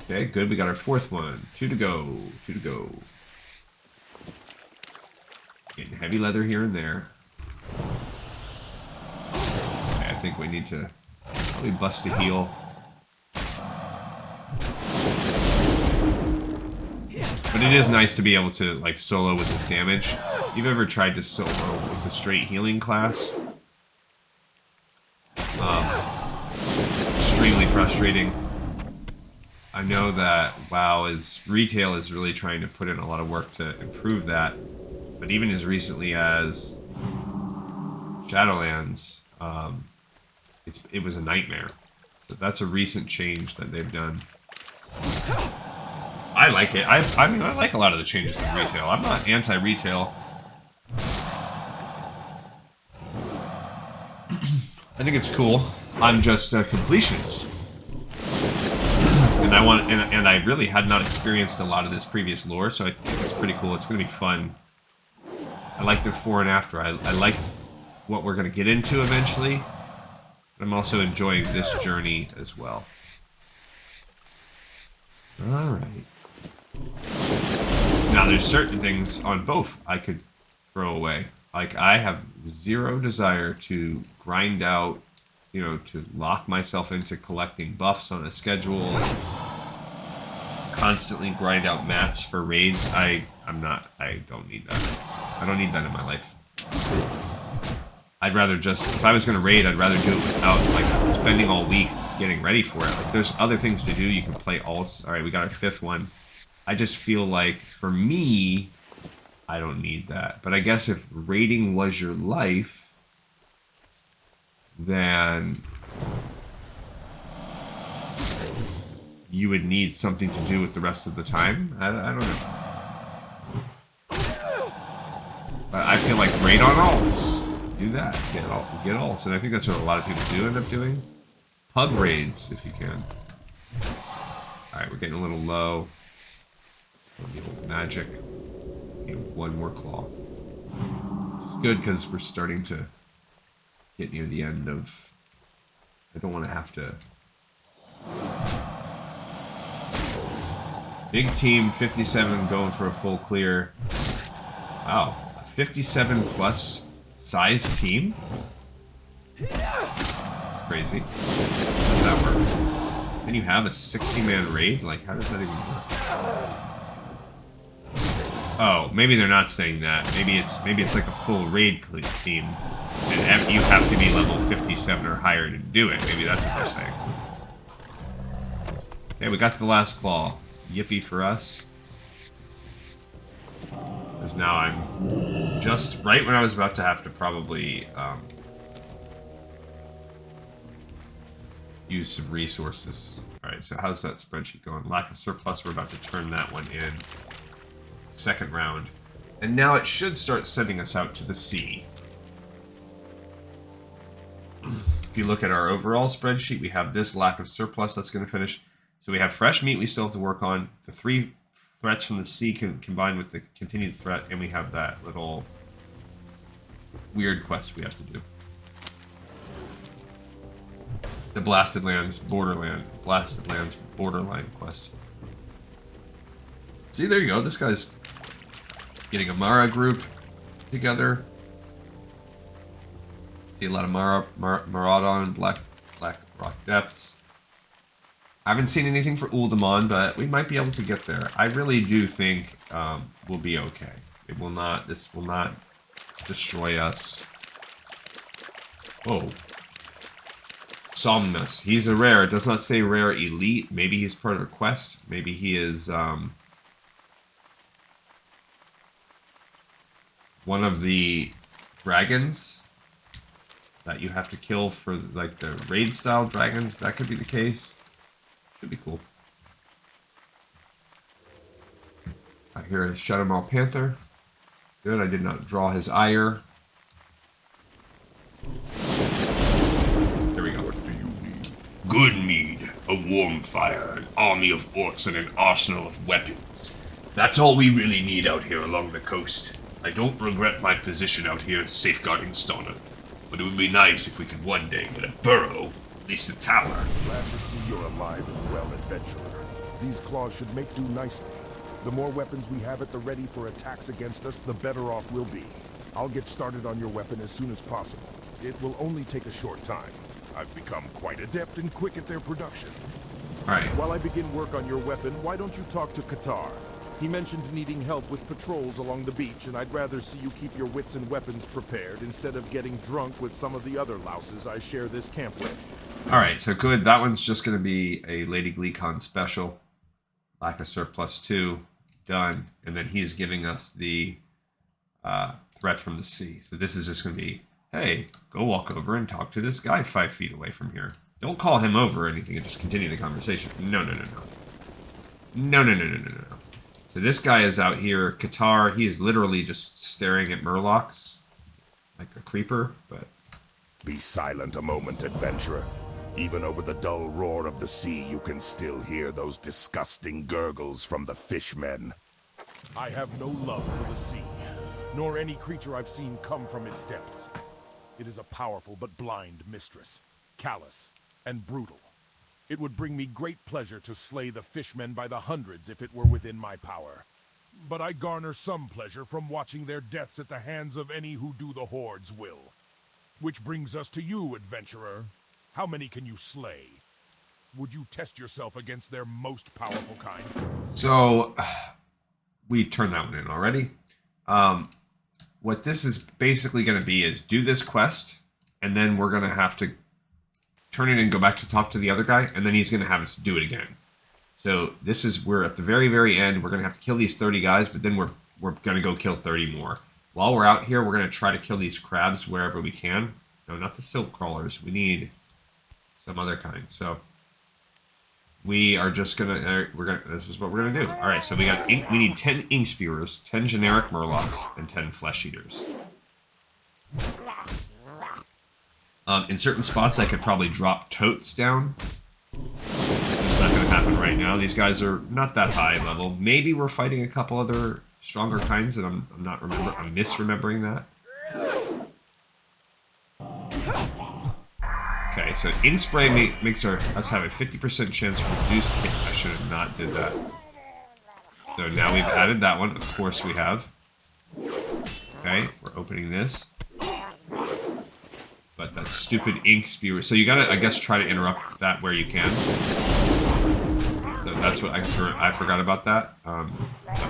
Speaker 1: Okay, good. We got our fourth one. 2 to go. 2 to go. Getting heavy leather here and there. Okay, I think we need to probably bust a heal. But it is nice to be able to like solo with this damage. If you've ever tried to solo with a straight healing class, extremely frustrating. I know that retail is really trying to put in a lot of work to improve that, but even as recently as Shadowlands, it was a nightmare. So that's a recent change that they've done. I like it. I mean, I like a lot of the changes in retail. I'm not anti-retail. I think it's cool. I'm just a completionist. And I really had not experienced a lot of this previous lore, so I think it's pretty cool. It's going to be fun. I like the before and after. I like what we're going to get into eventually. But I'm also enjoying this journey as well. Alright. Now, there's certain things on both I could throw away. Like, I have zero desire to grind out, you know, to lock myself into collecting buffs on a schedule, and constantly grind out mats for raids. I don't need that. I don't need that in my life. I'd rather just, if I was going to raid, I'd rather do it without, like, spending all week getting ready for it. Like, there's other things to do. You can play alts. Alright, we got our 5th one. I just feel like, for me, I don't need that. But I guess if raiding was your life, then you would need something to do with the rest of the time. I don't know. But I feel like raid on alts. Do that. Get alts. And I think that's what a lot of people do end up doing. Pug raids, if you can. Alright, we're getting a little low. The old magic. Need one more claw. It's good because we're starting to get near the end of... I don't want to have to... Big team, 57 going for a full clear. Wow, a 57 plus size team? Crazy. How does that work? Can you have a 60-man raid? Like, how does that even work? Oh, maybe they're not saying that. Maybe it's like a full raid team, and you have to be level 57 or higher to do it. Maybe that's what they're saying. Okay, we got the last claw. Yippee for us. Because now I'm just right when I was about to have to probably use some resources. Alright, so how's that spreadsheet going? Lack of surplus, we're about to turn that one in. Second round. And now it should start sending us out to the sea. If you look at our overall spreadsheet, we have this lack of surplus that's going to finish. So we have fresh meat we still have to work on. The 3 threats from the sea combined with the continued threat, and we have that little weird quest we have to do. The Blasted Lands Borderline quest. See, there you go. This guy's getting a Mara group together. See a lot of Maraudon, Black Rock Depths. I haven't seen anything for Uldaman, but we might be able to get there. I really do think we'll be okay. It will not. This will not destroy us. Whoa. Somnus. He's a rare. It does not say rare elite. Maybe he's part of a quest. Maybe he is one of the dragons that you have to kill for like the raid style dragons. That could be the case. Should be cool. I hear a Shadowmaw Panther. Good, I did not draw his ire. There we go.
Speaker 6: good mead, a warm fire, an army of orcs, and an arsenal of weapons. That's all we really need out here along the coast. I don't regret my position out here safeguarding Stoner, but it would be nice if we could one day get a burrow, at least a tower.
Speaker 2: Glad to see you're alive and well, adventurer. These claws should make do nicely. The more weapons we have at the ready for attacks against us, the better off we'll be. I'll get started on your weapon as soon as possible. It will only take a short time. I've become quite adept and quick at their production.
Speaker 1: Alright.
Speaker 2: While I begin work on your weapon, why don't you talk to Qatar? He mentioned needing help with patrols along the beach, and I'd rather see you keep your wits and weapons prepared instead of getting drunk with some of the other louses I share this camp with.
Speaker 1: Alright, so good. That one's just going to be a Lady Gleecon special. Lack of surplus 2. Done. And then he is giving us the threat from the sea. So this is just going to be, hey, go walk over and talk to this guy 5 feet away from here. Don't call him over or anything and just continue the conversation. No. No. So this guy is out here, Qatar. He is literally just staring at Murlocs like a creeper, but...
Speaker 2: Be silent a moment, adventurer. Even over the dull roar of the sea, you can still hear those disgusting gurgles from the fishmen. I have no love for the sea, nor any creature I've seen come from its depths. It is a powerful but blind mistress, callous and brutal. It would bring me great pleasure to slay the fishmen by the hundreds if it were within my power. But I garner some pleasure from watching their deaths at the hands of any who do the Horde's will. Which brings us to you, adventurer. How many can you slay? Would you test yourself against their most powerful kind?
Speaker 1: So, we turned that one in already. What this is basically going to be is do this quest, and then we're going to have to turn it and go back to talk to the other guy, and then he's going to have us do it again. So this is, we're at the very, very end. We're going to have to kill these 30 guys, but then we're going to go kill 30 more. While we're out here, we're going to try to kill these crabs wherever we can. No, not the silk crawlers. We need some other kind. So we are just going to, this is what we're going to do. All right, so we need 10 ink spewers, 10 generic murlocs, and 10 flesh eaters. In certain spots, I could probably drop totes down. It's not going to happen right now. These guys are not that high level. Maybe we're fighting a couple other stronger kinds that I'm misremembering that. Okay, so ink spray makes us have a 50% chance of reduced hit. I should have not did that. So now we've added that one. Of course we have. Okay, we're opening this. But that stupid ink spewer. So you gotta, I guess, try to interrupt that where you can. So that's what I forgot about that.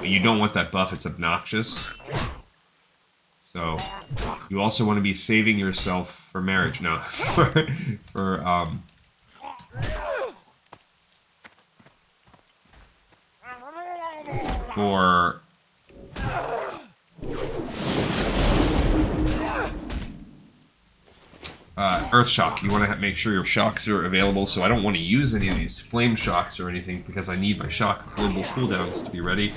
Speaker 1: You don't want that buff, it's obnoxious. So you also want to be saving yourself for marriage. No, for Earth Shock. You want to make sure your shocks are available, so I don't want to use any of these flame shocks or anything because I need my shock global cooldowns to be ready.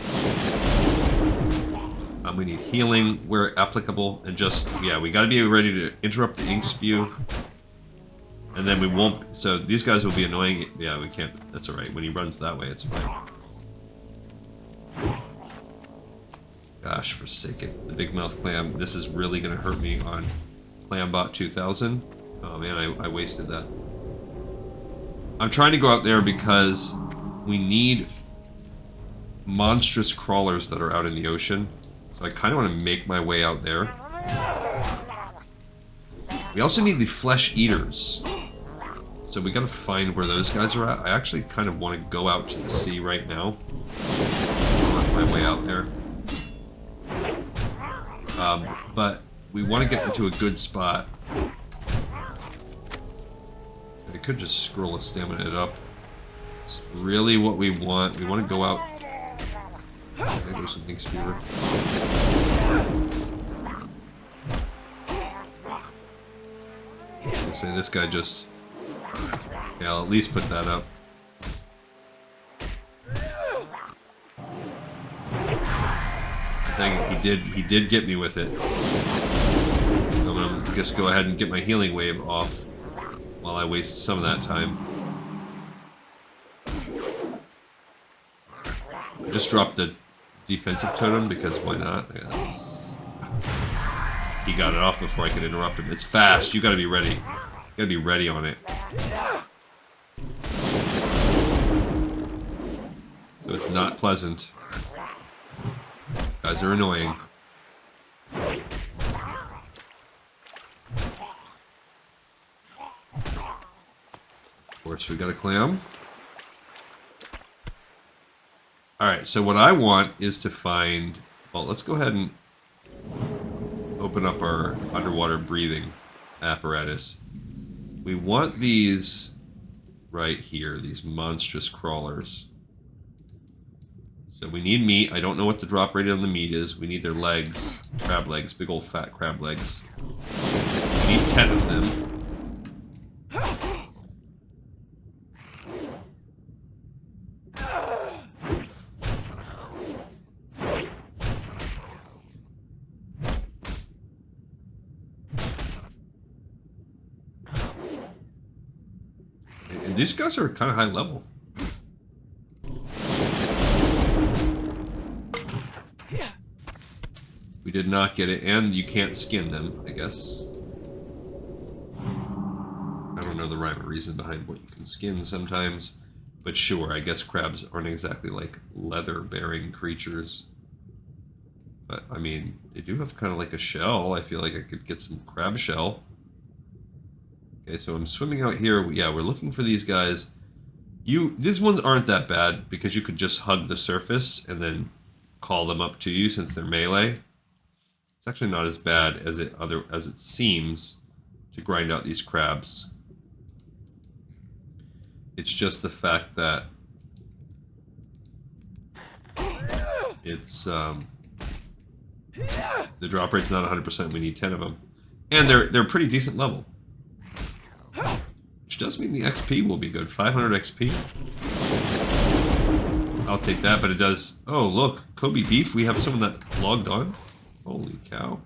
Speaker 1: We need healing where applicable, and just, yeah, we got to be ready to interrupt the ink spew. And then we won't, so these guys will be annoying. Yeah, we can't, that's alright. When he runs that way, it's fine. Gosh, forsaken. The big mouth clam. This is really going to hurt me on Clambot 2000. Oh man, I wasted that. I'm trying to go out there because we need monstrous crawlers that are out in the ocean. So I kind of want to make my way out there. We also need the flesh eaters. So we gotta find where those guys are at. I actually kind of want to go out to the sea right now. Work my way out there. But we want to get into a good spot. I could just scroll a stamina it up. It's really what we want. We want to go out. There's some ink spewer. I say this guy just. Yeah, I'll at least put that up. Dang it, he did get me with it. I'm gonna just go ahead and get my healing wave off while I waste some of that time. just dropped the defensive totem because why not? Yeah, he got it off before I could interrupt him. It's fast. You gotta be ready. You gotta be ready on it. So it's not pleasant. Guys are annoying. Of course, we got a clam. Alright, so what I want is to find... Well, let's go ahead and open up our underwater breathing apparatus. We want these right here, these monstrous crawlers. So we need meat. I don't know what the drop rate on the meat is. We need their legs, crab legs, big old fat crab legs. We need 10 of them. And these guys are kind of high level. We did not get it, and you can't skin them, I guess. I don't know the rhyme or reason behind what you can skin sometimes, but sure, I guess crabs aren't exactly like leather-bearing creatures. But, I mean, they do have kind of like a shell. I feel like I could get some crab shell. Okay, so I'm swimming out here. Yeah, we're looking for these guys. These ones aren't that bad, because you could just hug the surface and then call them up to you since they're melee. It's actually not as bad as it seems to grind out these crabs. It's just the fact that it's the drop rate's not 100%. We need 10 of them, and they're pretty decent level, which does mean the XP will be good. 500 XP. I'll take that, but it does. Oh look, Kobe beef. We have someone that logged on. Holy cow.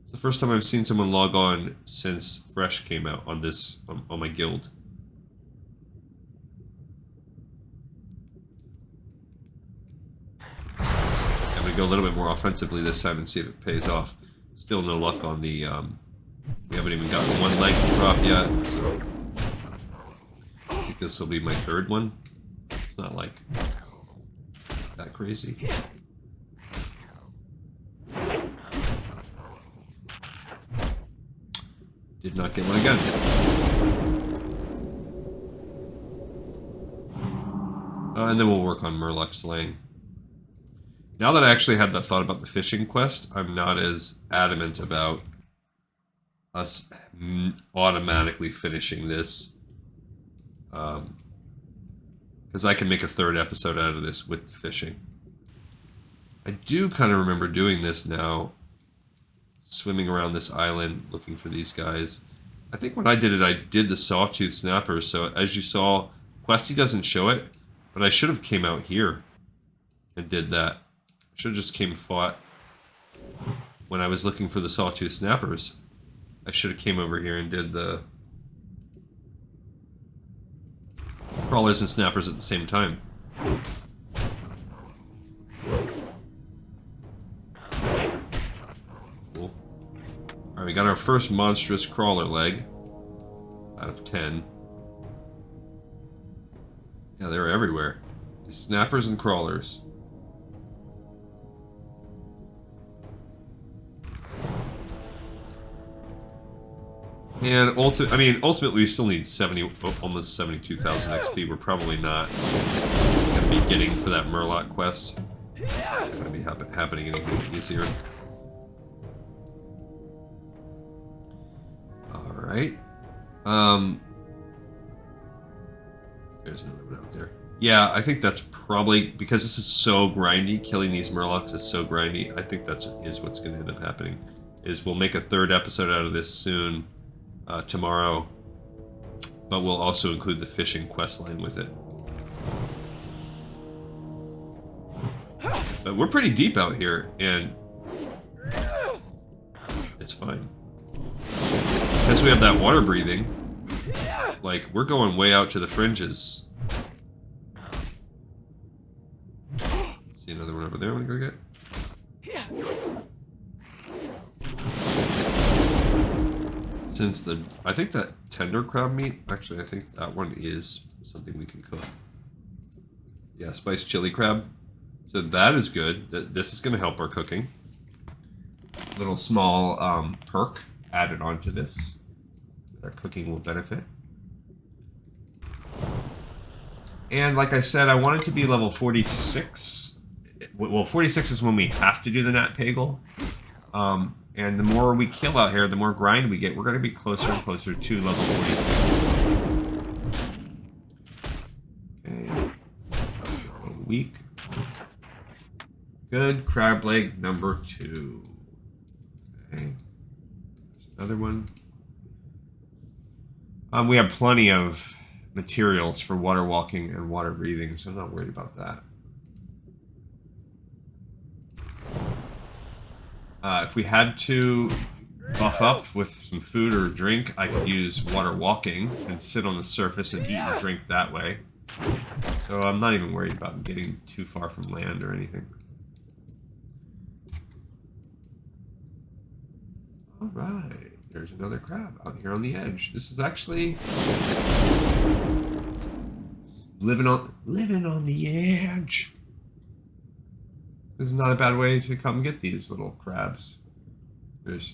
Speaker 1: It's the first time I've seen someone log on since Fresh came out on this, on my guild. I'm gonna go a little bit more offensively this time and see if it pays off. Still no luck on the, we haven't even gotten one leg to drop yet, so I think this will be my third one. It's not like that crazy. Did not get one again. And then we'll work on Murloc slaying. Now that I actually had that thought about the fishing quest, I'm not as adamant about us automatically finishing this. Because I can make a third episode out of this with the fishing. I do kind of remember doing this now. Swimming around this island looking for these guys. I think when I did it, I did the sawtooth snappers. So as you saw, Questy doesn't show it, but I should have came out here and did that. I should have just came fought when I was looking for the sawtooth snappers. I should have came over here and did the crawlers and snappers at the same time. Alright, we got our first monstrous crawler leg out of 10. Yeah, they're everywhere. Snappers and crawlers. And ultimately we still need almost 72,000 XP. We're probably not going to be getting for that Murloc quest. It's not going to be happening anything easier. Alright. There's another one out there. Yeah, I think that's probably, because this is so grindy, killing these Murlocs is so grindy, I think that's what's going to end up happening. Is we'll make a third episode out of this soon, tomorrow, but we'll also include the fishing quest line with it. But we're pretty deep out here, and it's fine. Because we have that water breathing, like, we're going way out to the fringes. See another one over there I want to go get? Since I think that tender crab meat, actually I think that one is something we can cook. Yeah, spiced chili crab. So that is good. This is going to help our cooking. Little small perk added onto this. Our cooking will benefit. And like I said, I want it to be level 46. Well, 46 is when we have to do the Nat Pagel. And the more we kill out here, the more grind we get. We're going to be closer and closer to level 46. Okay. Weak. Good. Crab leg number 2. Okay. There's another one. We have plenty of materials for water walking and water breathing, so I'm not worried about that. If we had to buff up with some food or drink, I could use water walking and sit on the surface and eat and drink that way. So I'm not even worried about getting too far from land or anything. Alright, there's another crab out here on the edge. This is actually living on the edge. This is not a bad way to come get these little crabs.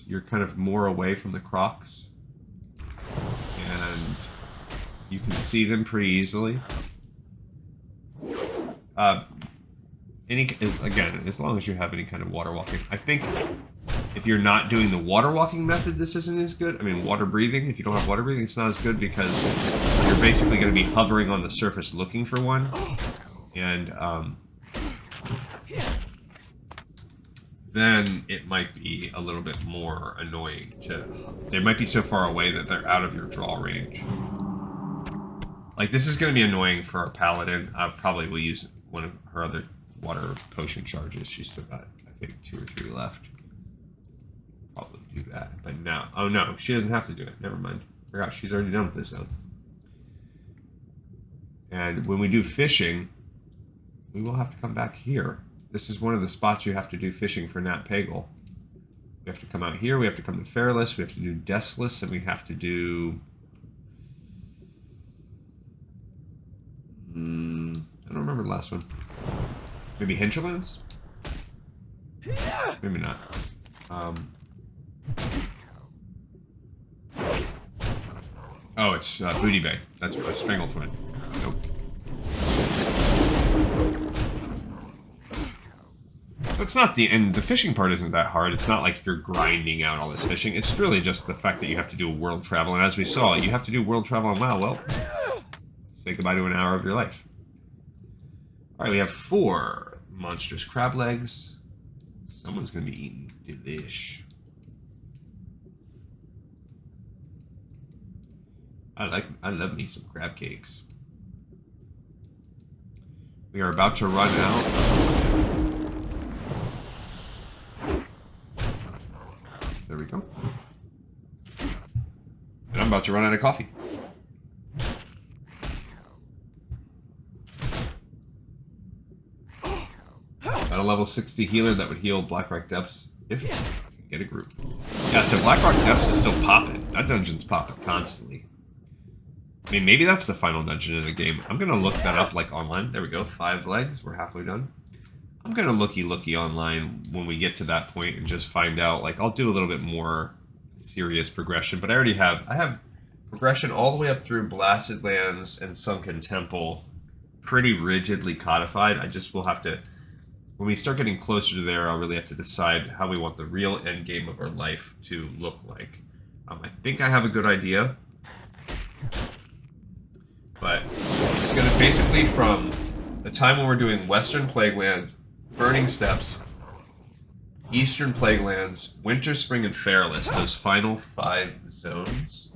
Speaker 1: You're kind of more away from the crocs, and you can see them pretty easily. Again, as long as you have any kind of water walking. I think if you're not doing the water walking method, this isn't as good. I mean, water breathing, if you don't have water breathing, it's not as good because you're basically going to be hovering on the surface looking for one. And then it might be a little bit more annoying they might be so far away that they're out of your draw range. Like, this is going to be annoying for our paladin. I probably will use one of her other water potion charges. She's still got, I think, 2 or 3 left. Probably do that, but now, oh no, she doesn't have to do it. Never mind. Forgot she's already done with this zone. And when we do fishing, we will have to come back here. This is one of the spots you have to do fishing for Nat Pagel. We have to come out here, we have to come to Fairless, we have to do Deathless, and we have to do... I don't remember the last one. Maybe Hinterlands? Maybe not. Oh, it's Booty Bay. That's what Stranglethorn. Nope. It's not and the fishing part isn't that hard. It's not like you're grinding out all this fishing. It's really just the fact that you have to do world travel. And as we saw, you have to do world travel on WoW. Well, say goodbye to an hour of your life. Alright, we have 4 monstrous crab legs. Someone's going to be eating delish. I love me some crab cakes. We are about to run out. There we go. And I'm about to run out of coffee. At a level 60 healer that would heal Blackrock Depths if you can get a group. Yeah, so Blackrock Depths is still popping. That dungeon's popping constantly. I mean, maybe that's the final dungeon in the game. I'm going to look that up, like, online. There we go, 5 legs. We're halfway done. I'm going to looky online when we get to that point and just find out. Like, I'll do a little bit more serious progression. But I have progression all the way up through Blasted Lands and Sunken Temple pretty rigidly codified. I just will have to... When we start getting closer to there, I'll really have to decide how we want the real end game of our life to look like. I think I have a good idea. But it's going to basically, from the time when we're doing Western Plagueland, Burning Steppes, Eastern Plaguelands, Winter, Spring, and Fairless, those final 5 zones,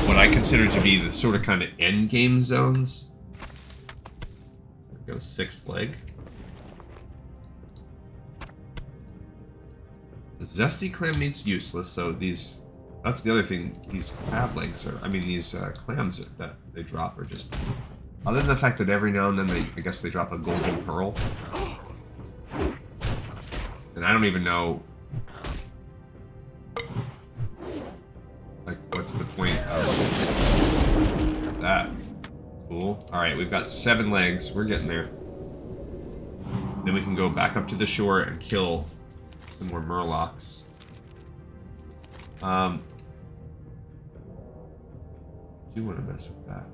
Speaker 1: what I consider to be the sort of kind of end game zones. There we go, 6th leg. The Zesty Clam meat's useless, so these... That's the other thing, these crab legs are, these clams that they drop are just Other than the fact that every now and then I guess they drop a golden pearl. And I don't even know, like, what's the point of that? Cool. Alright, we've got 7 legs. We're getting there. Then we can go back up to the shore and kill some more murlocs. I do want to mess with that.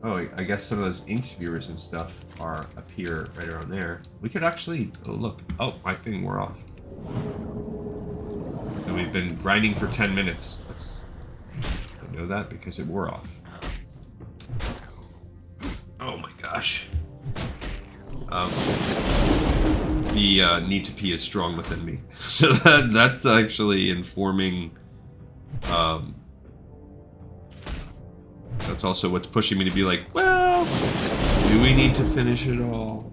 Speaker 1: Oh, I guess some of those ink spewers and stuff are up here, right around there. We could actually... Oh, look. Oh, my thing wore off. So we've been grinding for 10 minutes. I know that because it wore off. Oh my gosh. The need to pee is strong within me. So that's actually informing... That's also what's pushing me to be like, well, do we need to finish it all?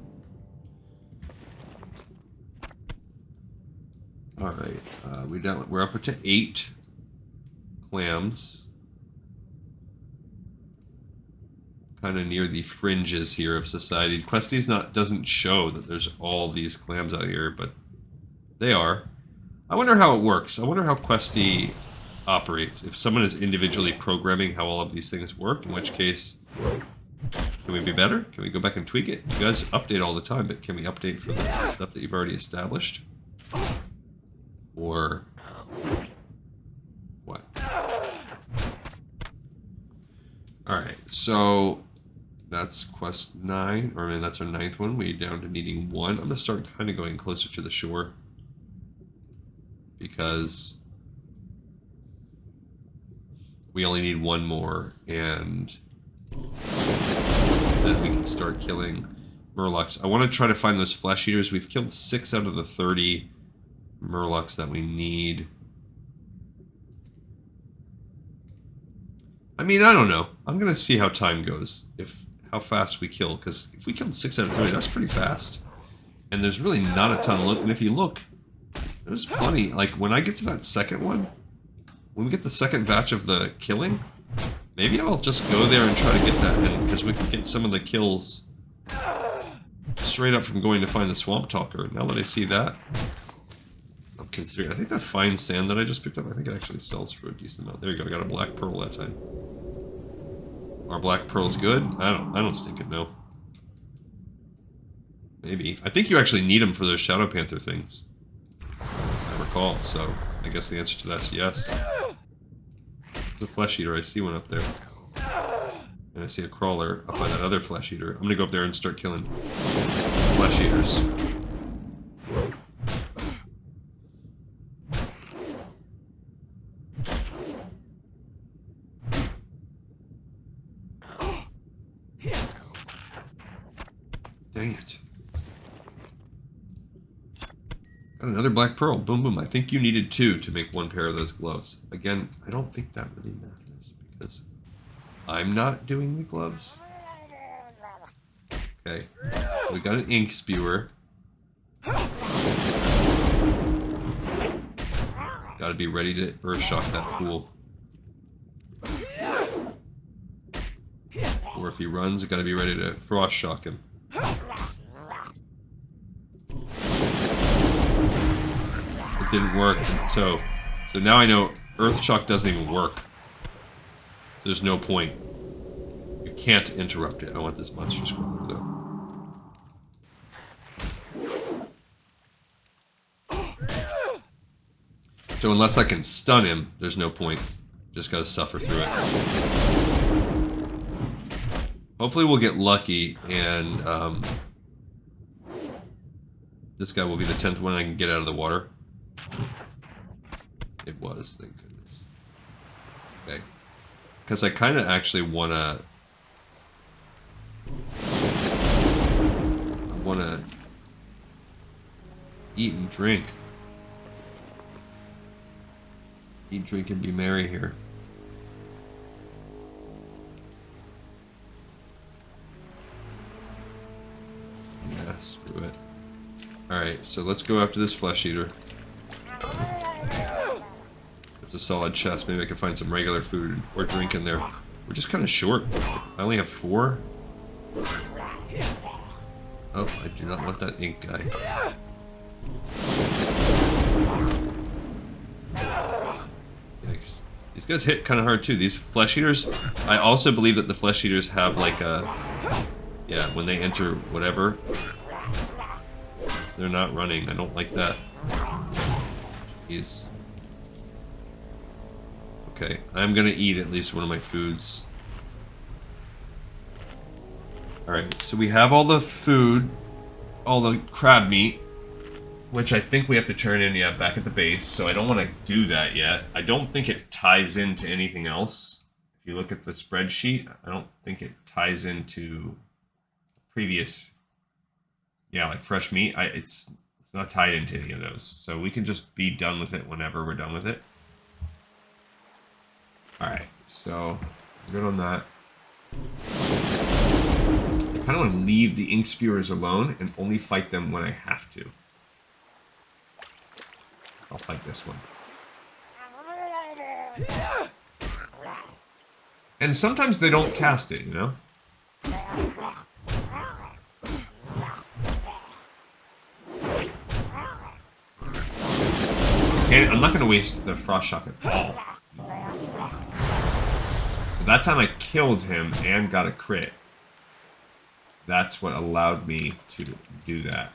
Speaker 1: Alright, we're up to 8 clams. Kind of near the fringes here of society. Questy's doesn't show that there's all these clams out here, but they are. I wonder how it works. I wonder how Questy operates. If someone is individually programming how all of these things work, in which case, can we be better? Can we go back and tweak it? You guys update all the time, but can we update for the stuff that you've already established? Or what? Alright, so that's quest 9, or I mean that's our 9th one. We're down to needing 1. I'm going to start kind of going closer to the shore. Because we only need 1 more, and then we can start killing murlocs. I want to try to find those flesh eaters. We've killed 6 out of the 30 murlocs that we need. I mean, I don't know. I'm going to see how time goes, how fast we kill, because if we killed 6 out of 30, that's pretty fast. And there's really not a ton of look. And if you look, there's plenty. Like, when I get to that second one, when we get the second batch of the killing, maybe I'll just go there and try to get that in, because we can get some of the kills straight up from going to find the Swamp Talker. Now that I see that, I'm considering... I think that fine sand that I just picked up, I think it actually sells for a decent amount. There you go, I got a black pearl that time. Our black pearl's good? I don't stink know. Maybe. I think you actually need them for those Shadow Panther things. I recall, so I guess the answer to that's yes. There's a flesh eater, I see one up there. And I see a crawler up by that other flesh eater. I'm gonna go up there and start killing flesh eaters. Dang it. Got another black pearl. Boom, boom. I think you needed 2 to make 1 pair of those gloves. Again, I don't think that really matters because I'm not doing the gloves. Okay. We got an ink spewer. Gotta be ready to earth shock that fool. Or if he runs, gotta be ready to frost shock him. It didn't work, so now I know Earth Shock doesn't even work. There's no point. You can't interrupt it. I want this monster scroller though. So unless I can stun him, there's no point. Just gotta suffer through it. Hopefully we'll get lucky and this guy will be the 10th one I can get out of the water. It was, thank goodness. Okay. Because I kind of actually want to... I want to eat and drink. Eat, drink, and be merry here. Yeah, screw it. Alright, so let's go after this flesh eater. There's a solid chest. Maybe I can find some regular food or drink in there. We're just kind of short. I only have 4. Oh, I do not want that ink guy. Yikes. These guys hit kind of hard too. These flesh eaters, I also believe that the flesh eaters have like a, yeah, when they enter whatever, they're not running. I don't like that. Jeez. Okay, I'm gonna eat at least one of my foods. Alright, so we have all the food, all the crab meat, which I think we have to turn in, yeah, back at the base, so I don't want to do that yet. I don't think it ties into anything else. If you look at the spreadsheet, I don't think it ties into previous, yeah, like fresh meat. It's not tied into any of those, so we can just be done with it whenever we're done with it. Alright, so good on that. I kind of want to leave the ink spewers alone and only fight them when I have to. I'll fight this one. And sometimes they don't cast it, you know? Okay, I'm not going to waste the frost shock at all. So that time I killed him and got a crit. That's what allowed me to do that.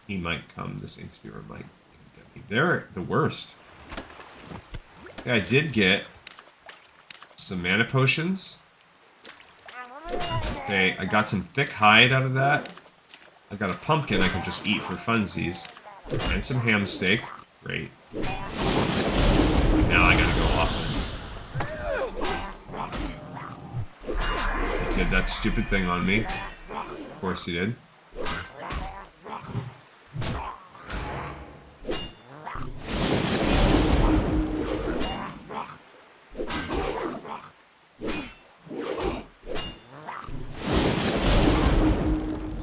Speaker 1: He might come, this ink spewer might get me. They're the worst. Yeah, I did get some mana potions. Okay, I got some thick hide out of that. I got a pumpkin I can just eat for funsies. And some ham steak. Great. Now I gotta go offense. He did that stupid thing on me. Of course he did.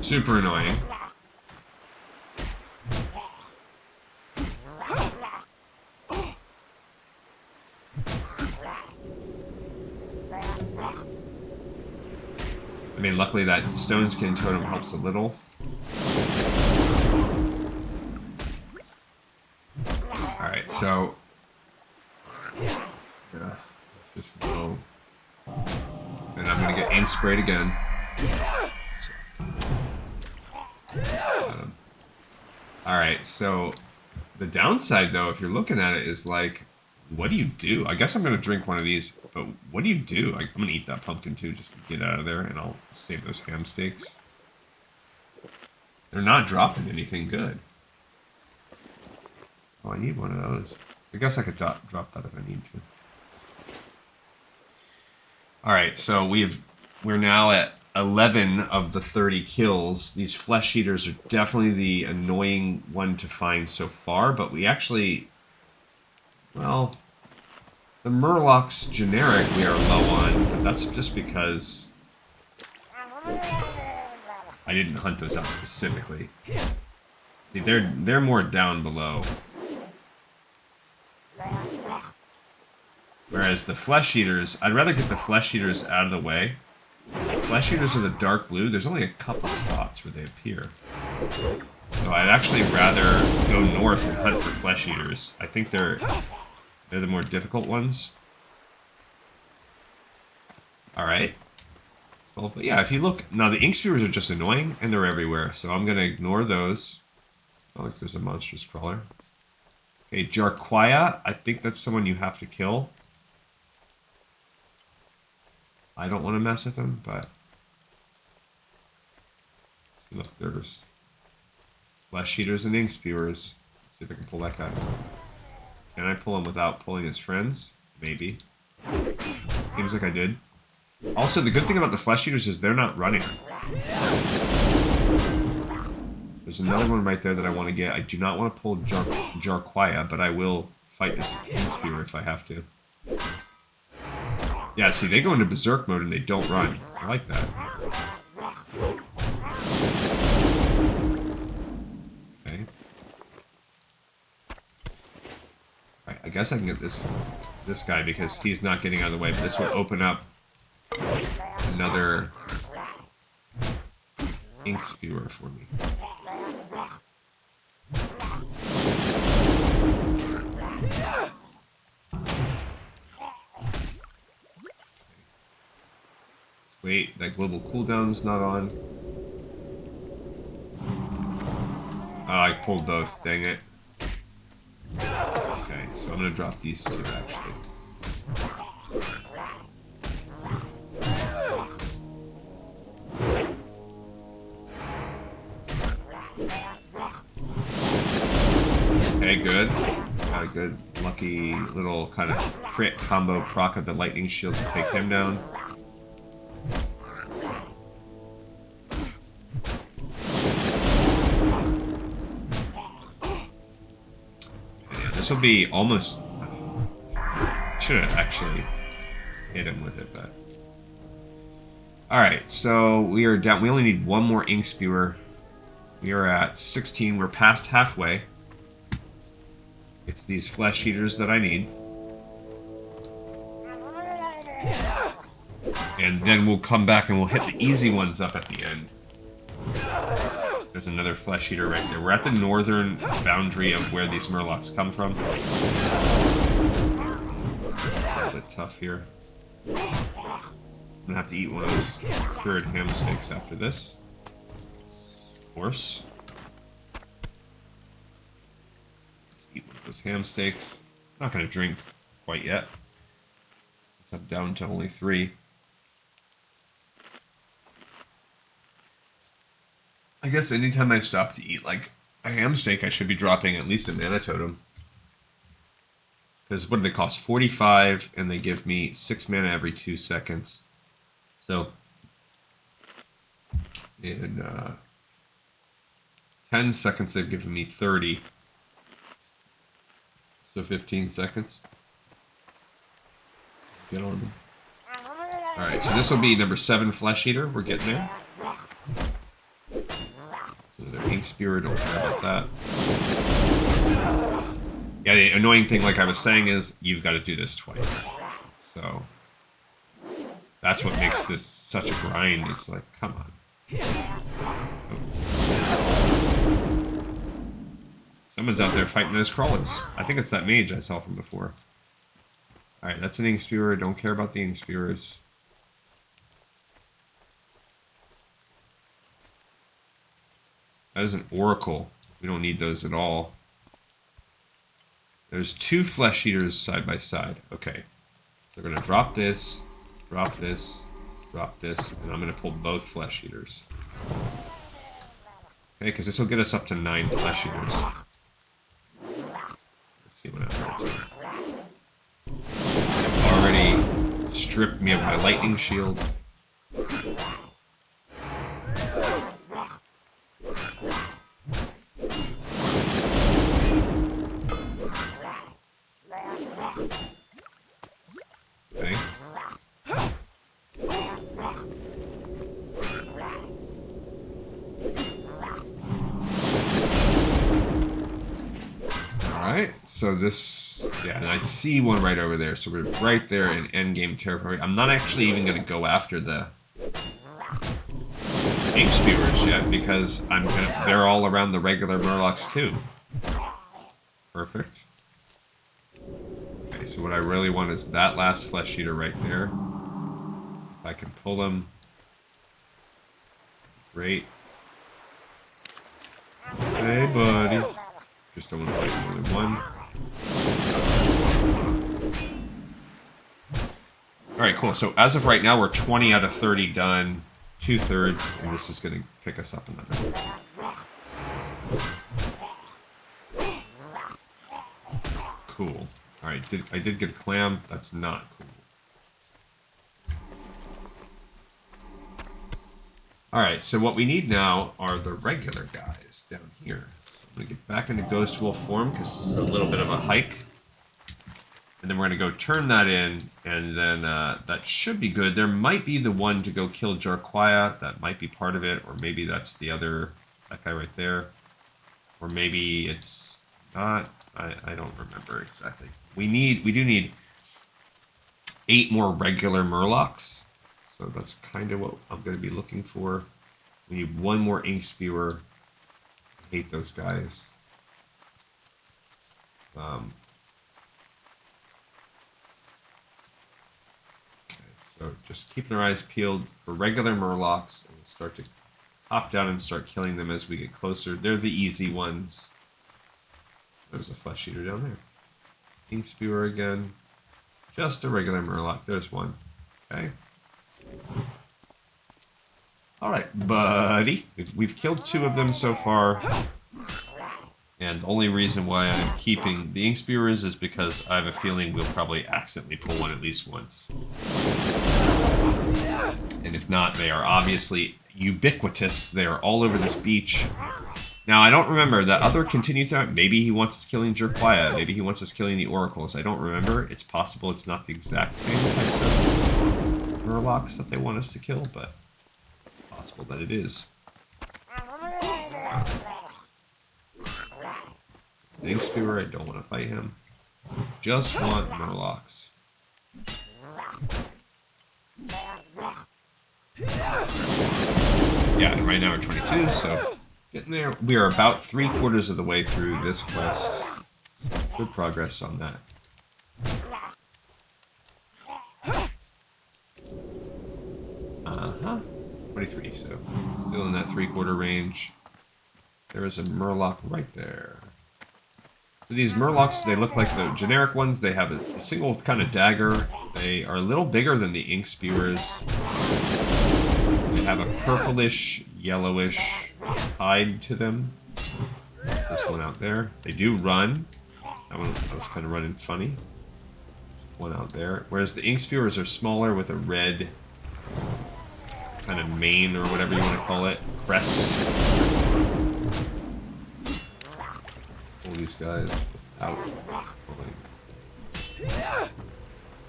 Speaker 1: Super annoying. I mean, luckily that stone skin totem helps a little. Alright, so... yeah, just go. And I'm gonna get ink sprayed again. Alright, so... the downside, though, if you're looking at it, is like... what do you do? I guess I'm gonna drink one of these, but what do you do? I'm gonna eat that pumpkin too, just to get out of there, and I'll save those ham steaks. They're not dropping anything good. Oh, I need one of those. I guess I could drop that if I need to. Alright, so we're now at 11 of the 30 kills. These flesh eaters are definitely the annoying one to find so far, but we actually... well, the Murloc's generic we are low on, but that's just because I didn't hunt those out specifically. See, they're more down below. Whereas the flesh eaters, I'd rather get the flesh eaters out of the way. Flesh eaters are the dark blue. There's only a couple spots where they appear. So I'd actually rather go north and hunt for flesh eaters. I think they're the more difficult ones. Alright. Well, but yeah, if you look... now, the ink spewers are just annoying, and they're everywhere. So I'm going to ignore those. Oh, look, there's a monstrous crawler. Okay, Jarquaya. I think that's someone you have to kill. I don't want to mess with him, but... see, look, there's flesh eaters and ink spewers. Let's see if I can pull that guy. Can I pull him without pulling his friends? Maybe. Seems like I did. Also, the good thing about the flesh eaters is they're not running. There's another one right there that I want to get. I do not want to pull Jarquaya, but I will fight this spear if I have to. Yeah, see, they go into berserk mode and they don't run. I like that. Okay. Right, I guess I can get this guy because he's not getting out of the way, but this will open up another ink spewer for me. Wait, that global cooldown's not on. Oh, I pulled both, dang it. Okay, so I'm gonna drop these two actually. Okay, good. Got a good, lucky little kind of crit combo proc of the lightning shield to take him down. Yeah, this will be almost... Should have actually hit him with it, but... Alright, so we are down. We only need one more ink spewer. We are at 16. We're past halfway. It's these flesh eaters that I need. And then we'll come back and we'll hit the easy ones up at the end. There's another flesh eater right there. We're at the northern boundary of where these murlocs come from. A bit tough here. I'm gonna have to eat one of those cured ham steaks after this. Of course. Eat one of those ham steaks. Not gonna drink quite yet. I'm down to only 3. I guess anytime I stop to eat like a ham steak, I should be dropping at least a mana totem. Because what do they cost? 45, and they give me 6 mana every 2 seconds. So, in 10 seconds, they've given me 30. So 15 seconds. Get on them. Alright, so this will be number 7 Flesh Eater. We're getting there. Another Ink Spewer, don't care about that. Yeah, the annoying thing, like I was saying, is you've got to do this twice. So, that's what makes this such a grind. It's like, come on. Oh. Someone's out there fighting those crawlers. I think it's that mage I saw from before. Alright, that's an Ink Spewer. Don't care about the Ink Spewers. That is an Oracle. We don't need those at all. There's 2 Flesh Eaters side by side. Okay. They're going to drop this, drop this, drop this, and I'm going to pull both Flesh Eaters. Okay, because this will get us up to 9 Flesh Eaters. Let's see what happens. Already stripped me of my lightning shield. Okay. Alright, so this, yeah, and I see one right over there, so we're right there in endgame territory. I'm not actually even going to go after the Ink Spewers yet, because they're all around the regular Murlocs too. Perfect. Okay, so what I really want is that last Flesh Eater right there. If I can pull him. Great. Hey, buddy. Just don't want to fight more than one. Alright, cool. So as of right now, we're 20 out of 30 done. 2/3, and this is going to pick us up another. Cool. Alright, I did get a clam. That's not cool. Alright, so what we need now are the regular guys down here. So I'm going to get back into Ghost Wolf form, because it's a little bit of a hike. And then we're going to go turn that in, and then that should be good. There might be the one to go kill Jarquaya. That might be part of it, or maybe that's the other, that guy right there. Or maybe it's not. I don't remember exactly. We do need 8 more regular Murlocs. So that's kind of what I'm going to be looking for. We need one more ink spewer. I hate those guys. Okay, so just keeping our eyes peeled for regular murlocs, and we'll start to hop down and start killing them as we get closer. They're the easy ones. There's a flesh eater down there. Ink spewer again. Just a regular murloc. There's one. Okay. Alright, buddy. We've killed 2 of them so far. And the only reason why I'm keeping the ink spewers is because I have a feeling we'll probably accidentally pull one at least once. And if not, they are obviously ubiquitous. They are all over this beach. Now, I don't remember. That other continued threat, maybe he wants us killing Jerquiah. Maybe he wants us killing the Oracles. I don't remember. It's possible it's not the exact same types of murlocs that they want us to kill, but possible that it is. The ink spewer, I don't want to fight him. Just want murlocs. Yeah, and right now we're 22, so getting there. We are about 3/4 of the way through this quest. Good progress on that. Uh-huh. 23, so still in that 3/4 range. There is a murloc right there. So these murlocs, they look like the generic ones. They have a single kind of dagger. They are a little bigger than the ink spewers. They have a purplish, yellowish hide to them. This one out there. They do run. That was kind of running funny. One out there. Whereas the ink spewers are smaller with a red kind of mane or whatever you want to call it. Crest. Pull these guys without pulling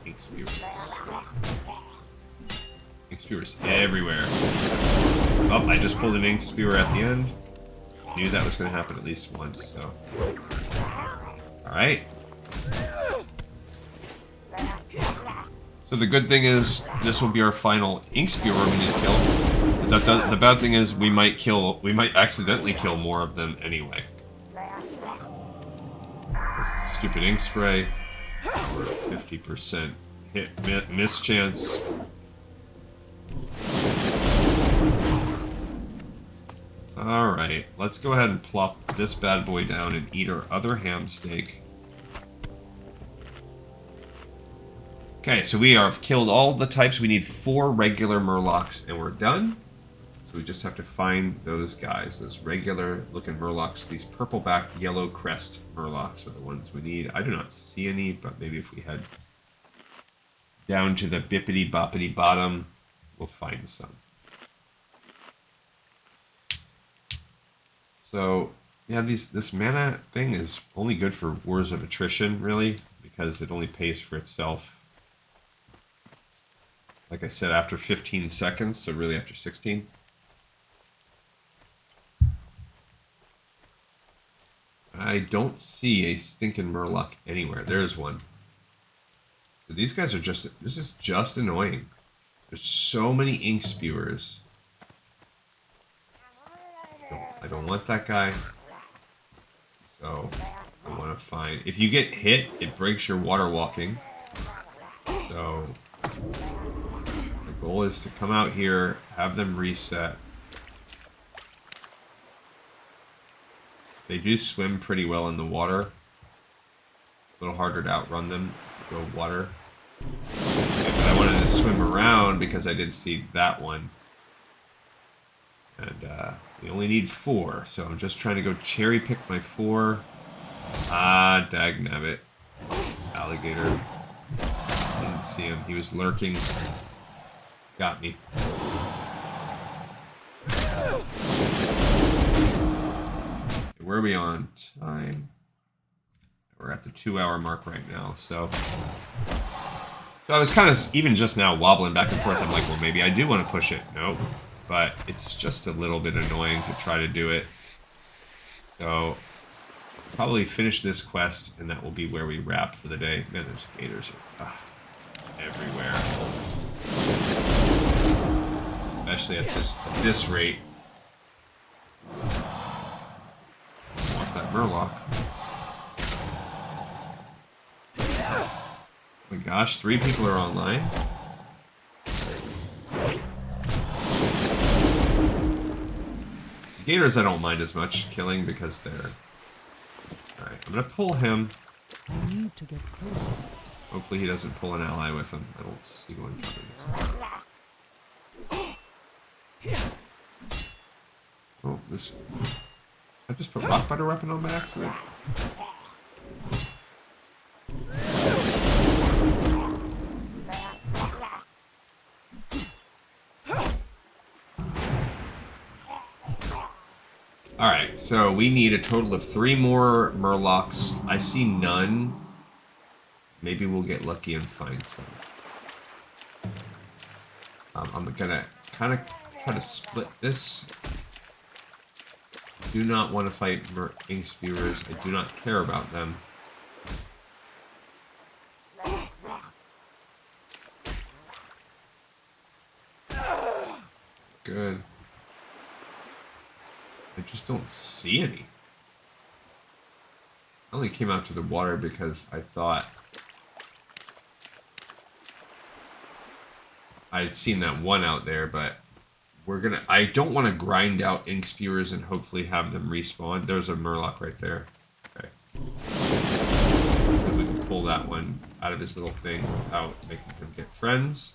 Speaker 1: ink spewers. Ink spewers everywhere. Oh, I just pulled an ink spewer at the end. Knew that was going to happen at least once, so. Alright. So the good thing is, this will be our final ink spewer we need to kill. The bad thing is, we might accidentally kill more of them anyway. Stupid ink spray. We're at 50% hit miss chance. Alright, let's go ahead and plop this bad boy down and eat our other ham steak. Okay, so we have killed all the types. We need 4 regular murlocs and we're done. So we just have to find those guys, those regular looking murlocs. These purple-backed, yellow crest murlocs are the ones we need. I do not see any, but maybe if we head down to the bippity-boppity bottom, we'll find some. So, yeah, this mana thing is only good for Wars of Attrition, really, because it only pays for itself. Like I said, after 15 seconds, so really after 16. I don't see a stinking murloc anywhere. There's one. So these guys are just... This is just annoying. There's so many ink spewers. I don't want that guy. So, I want to find... If you get hit, it breaks your water walking. So, the goal is to come out here, have them reset. They do swim pretty well in the water. A little harder to outrun them. Go water. Okay, but I wanted to swim around because I did see that one. And we only need 4, so I'm just trying to go cherry pick my 4. Ah, dagnabbit. Alligator. Didn't see him. He was lurking. Got me. Where are we on time? We're at the 2-hour mark right now, so I was kind of, even just now, wobbling back and forth. I'm like, well, maybe I do want to push it. Nope. But it's just a little bit annoying to try to do it. So, probably finish this quest, and that will be where we wrap for the day. Man, those gators are everywhere. Especially at this rate. Murloc. Oh my gosh, 3 people are online. Gators I don't mind as much killing because they're... Alright, I'm gonna pull him.
Speaker 3: I need to get closer.
Speaker 1: Hopefully he doesn't pull an ally with him. I don't see one coming. Oh, this... I just put rock butter weapon on by accident. Alright, so we need a total of 3 more Murlocs. I see none. Maybe we'll get lucky and find some. I'm gonna kind of try to split this. Do not want to fight Ink Spewers. I do not care about them. Good. I just don't see any. I only came out to the water because I thought I had seen that one out there, but I don't want to grind out Ink Spewers and hopefully have them respawn. There's a Murloc right there. Okay. So we can pull that one out of his little thing without making him get friends.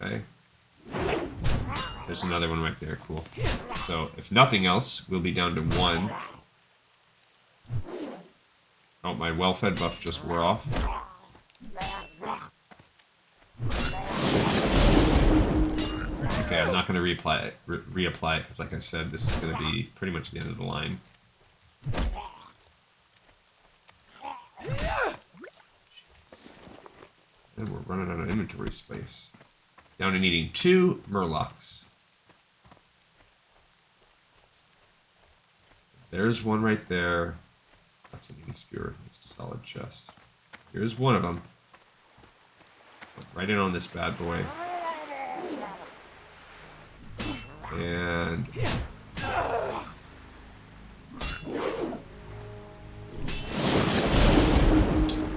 Speaker 1: Okay. There's another one right there. Cool. So, if nothing else, we'll be down to 1. Oh, my well-fed buff just wore off. Okay, I'm not going to reapply it because, like I said, this is going to be pretty much the end of the line. And we're running out of inventory space. Down to needing 2 Murlocs. There's one right there. That's an Ink Spewer. It's a solid chest. Here's one of them. Right in on this bad boy. And...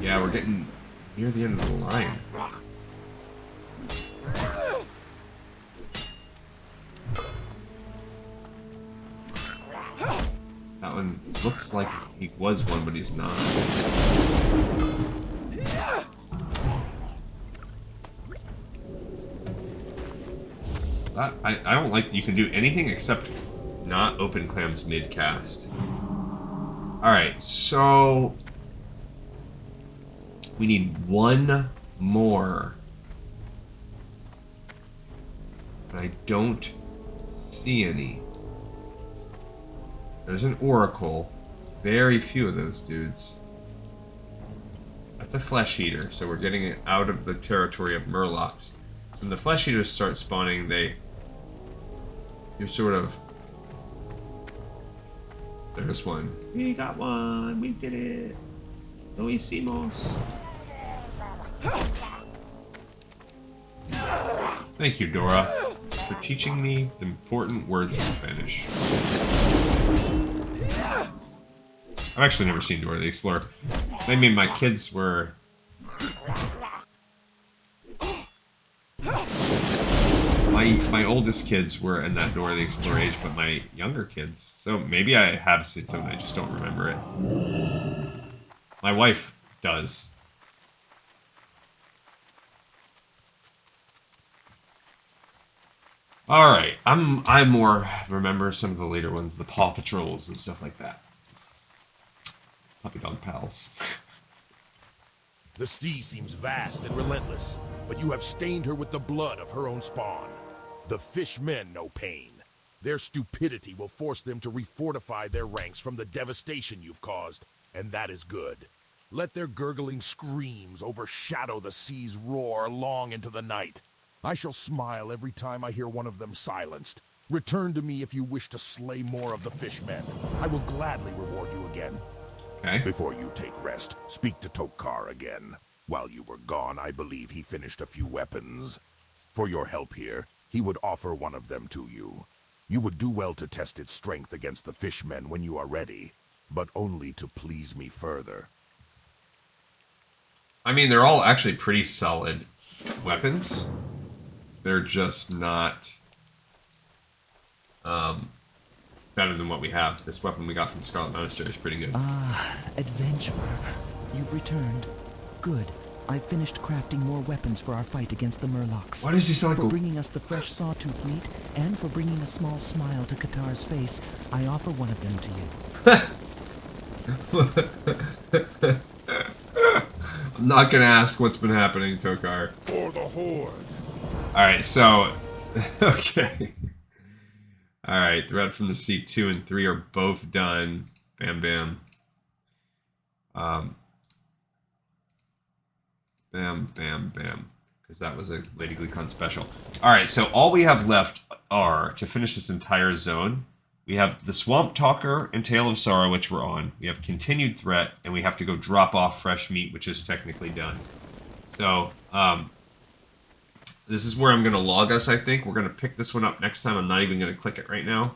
Speaker 1: yeah, we're getting near the end of the line. That one looks like he was one, but he's not. I don't like you can do anything except not open clams mid-cast. Alright, so... we need 1 more. And I don't see any. There's an Oracle. Very few of those dudes. That's a Flesh Eater, so we're getting it out of the territory of Murlocs. So when the Flesh Eaters start spawning, you're sort of... there's one. We got one! We did it! Lo hicimos! Thank you, Dora, for teaching me the important words in Spanish. I've actually never seen Dora the Explorer. I mean, my kids were... My oldest kids were in that Dora the Explorer age, but my younger kids... so maybe I have seen some, I just don't remember it. My wife does. Alright, I more remember some of the later ones, the Paw Patrols and stuff like that. Puppy dog pals.
Speaker 2: The sea seems vast and relentless, but you have stained her with the blood of her own spawn. The fishmen know pain. Their stupidity will force them to refortify their ranks from the devastation you've caused, and that is good. Let their gurgling screams overshadow the sea's roar long into the night. I shall smile every time I hear one of them silenced. Return to me if you wish to slay more of the fishmen. I will gladly reward you again.
Speaker 1: Okay.
Speaker 2: Before you take rest, speak to Tok'kar again. While you were gone, I believe he finished a few weapons. For your help here, he would offer one of them to you. You would do well to test its strength against the fishmen when you are ready. but only to please me further.
Speaker 1: I mean, they're all actually pretty solid weapons. They're just not better than what we have. This weapon we got from Scarlet Monastery is pretty good.
Speaker 10: Ah, adventurer. You've returned. Good. I've finished crafting more weapons for our fight against the Murlocs.
Speaker 1: Why does he sound like
Speaker 10: For
Speaker 1: a...
Speaker 10: bringing us the fresh sawtooth meat, and for bringing a small smile to Qatar's face, I offer one of them to you.
Speaker 1: I'm not gonna ask what's been happening, Tokar.
Speaker 2: For the Horde.
Speaker 1: Alright, so... okay. Alright, Threat from the Sea 2 and 3 are both done. Bam, bam. Bam, bam, bam. Because that was a Lady Glucon special. Alright, so all we have left are, to finish this entire zone, we have the Swamp Talker and Tale of Sorrow, which we're on. We have Continued Threat, and we have to go drop off fresh meat, which is technically done. So, this is where I'm going to log us, I think. We're going to pick this one up next time. I'm not even going to click it right now.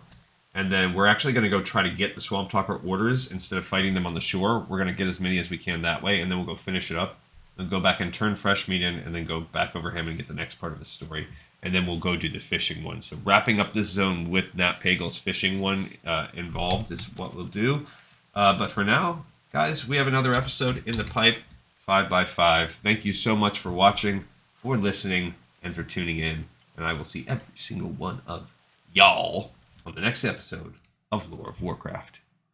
Speaker 1: And then we're actually going to go try to get the Swamp Talker orders instead of fighting them on the shore. We're going to get as many as we can that way, and then we'll go finish it up. Then go back and turn fresh meat in, and then go back over him and get the next part of the story. And then we'll go do the fishing one. So wrapping up this zone with Nat Pagel's fishing one involved is what we'll do. But for now, guys, we have another episode in the pipe, 5x5. Thank you so much for watching, for listening, and for tuning in. And I will see every single one of y'all on the next episode of Lore of Warcraft.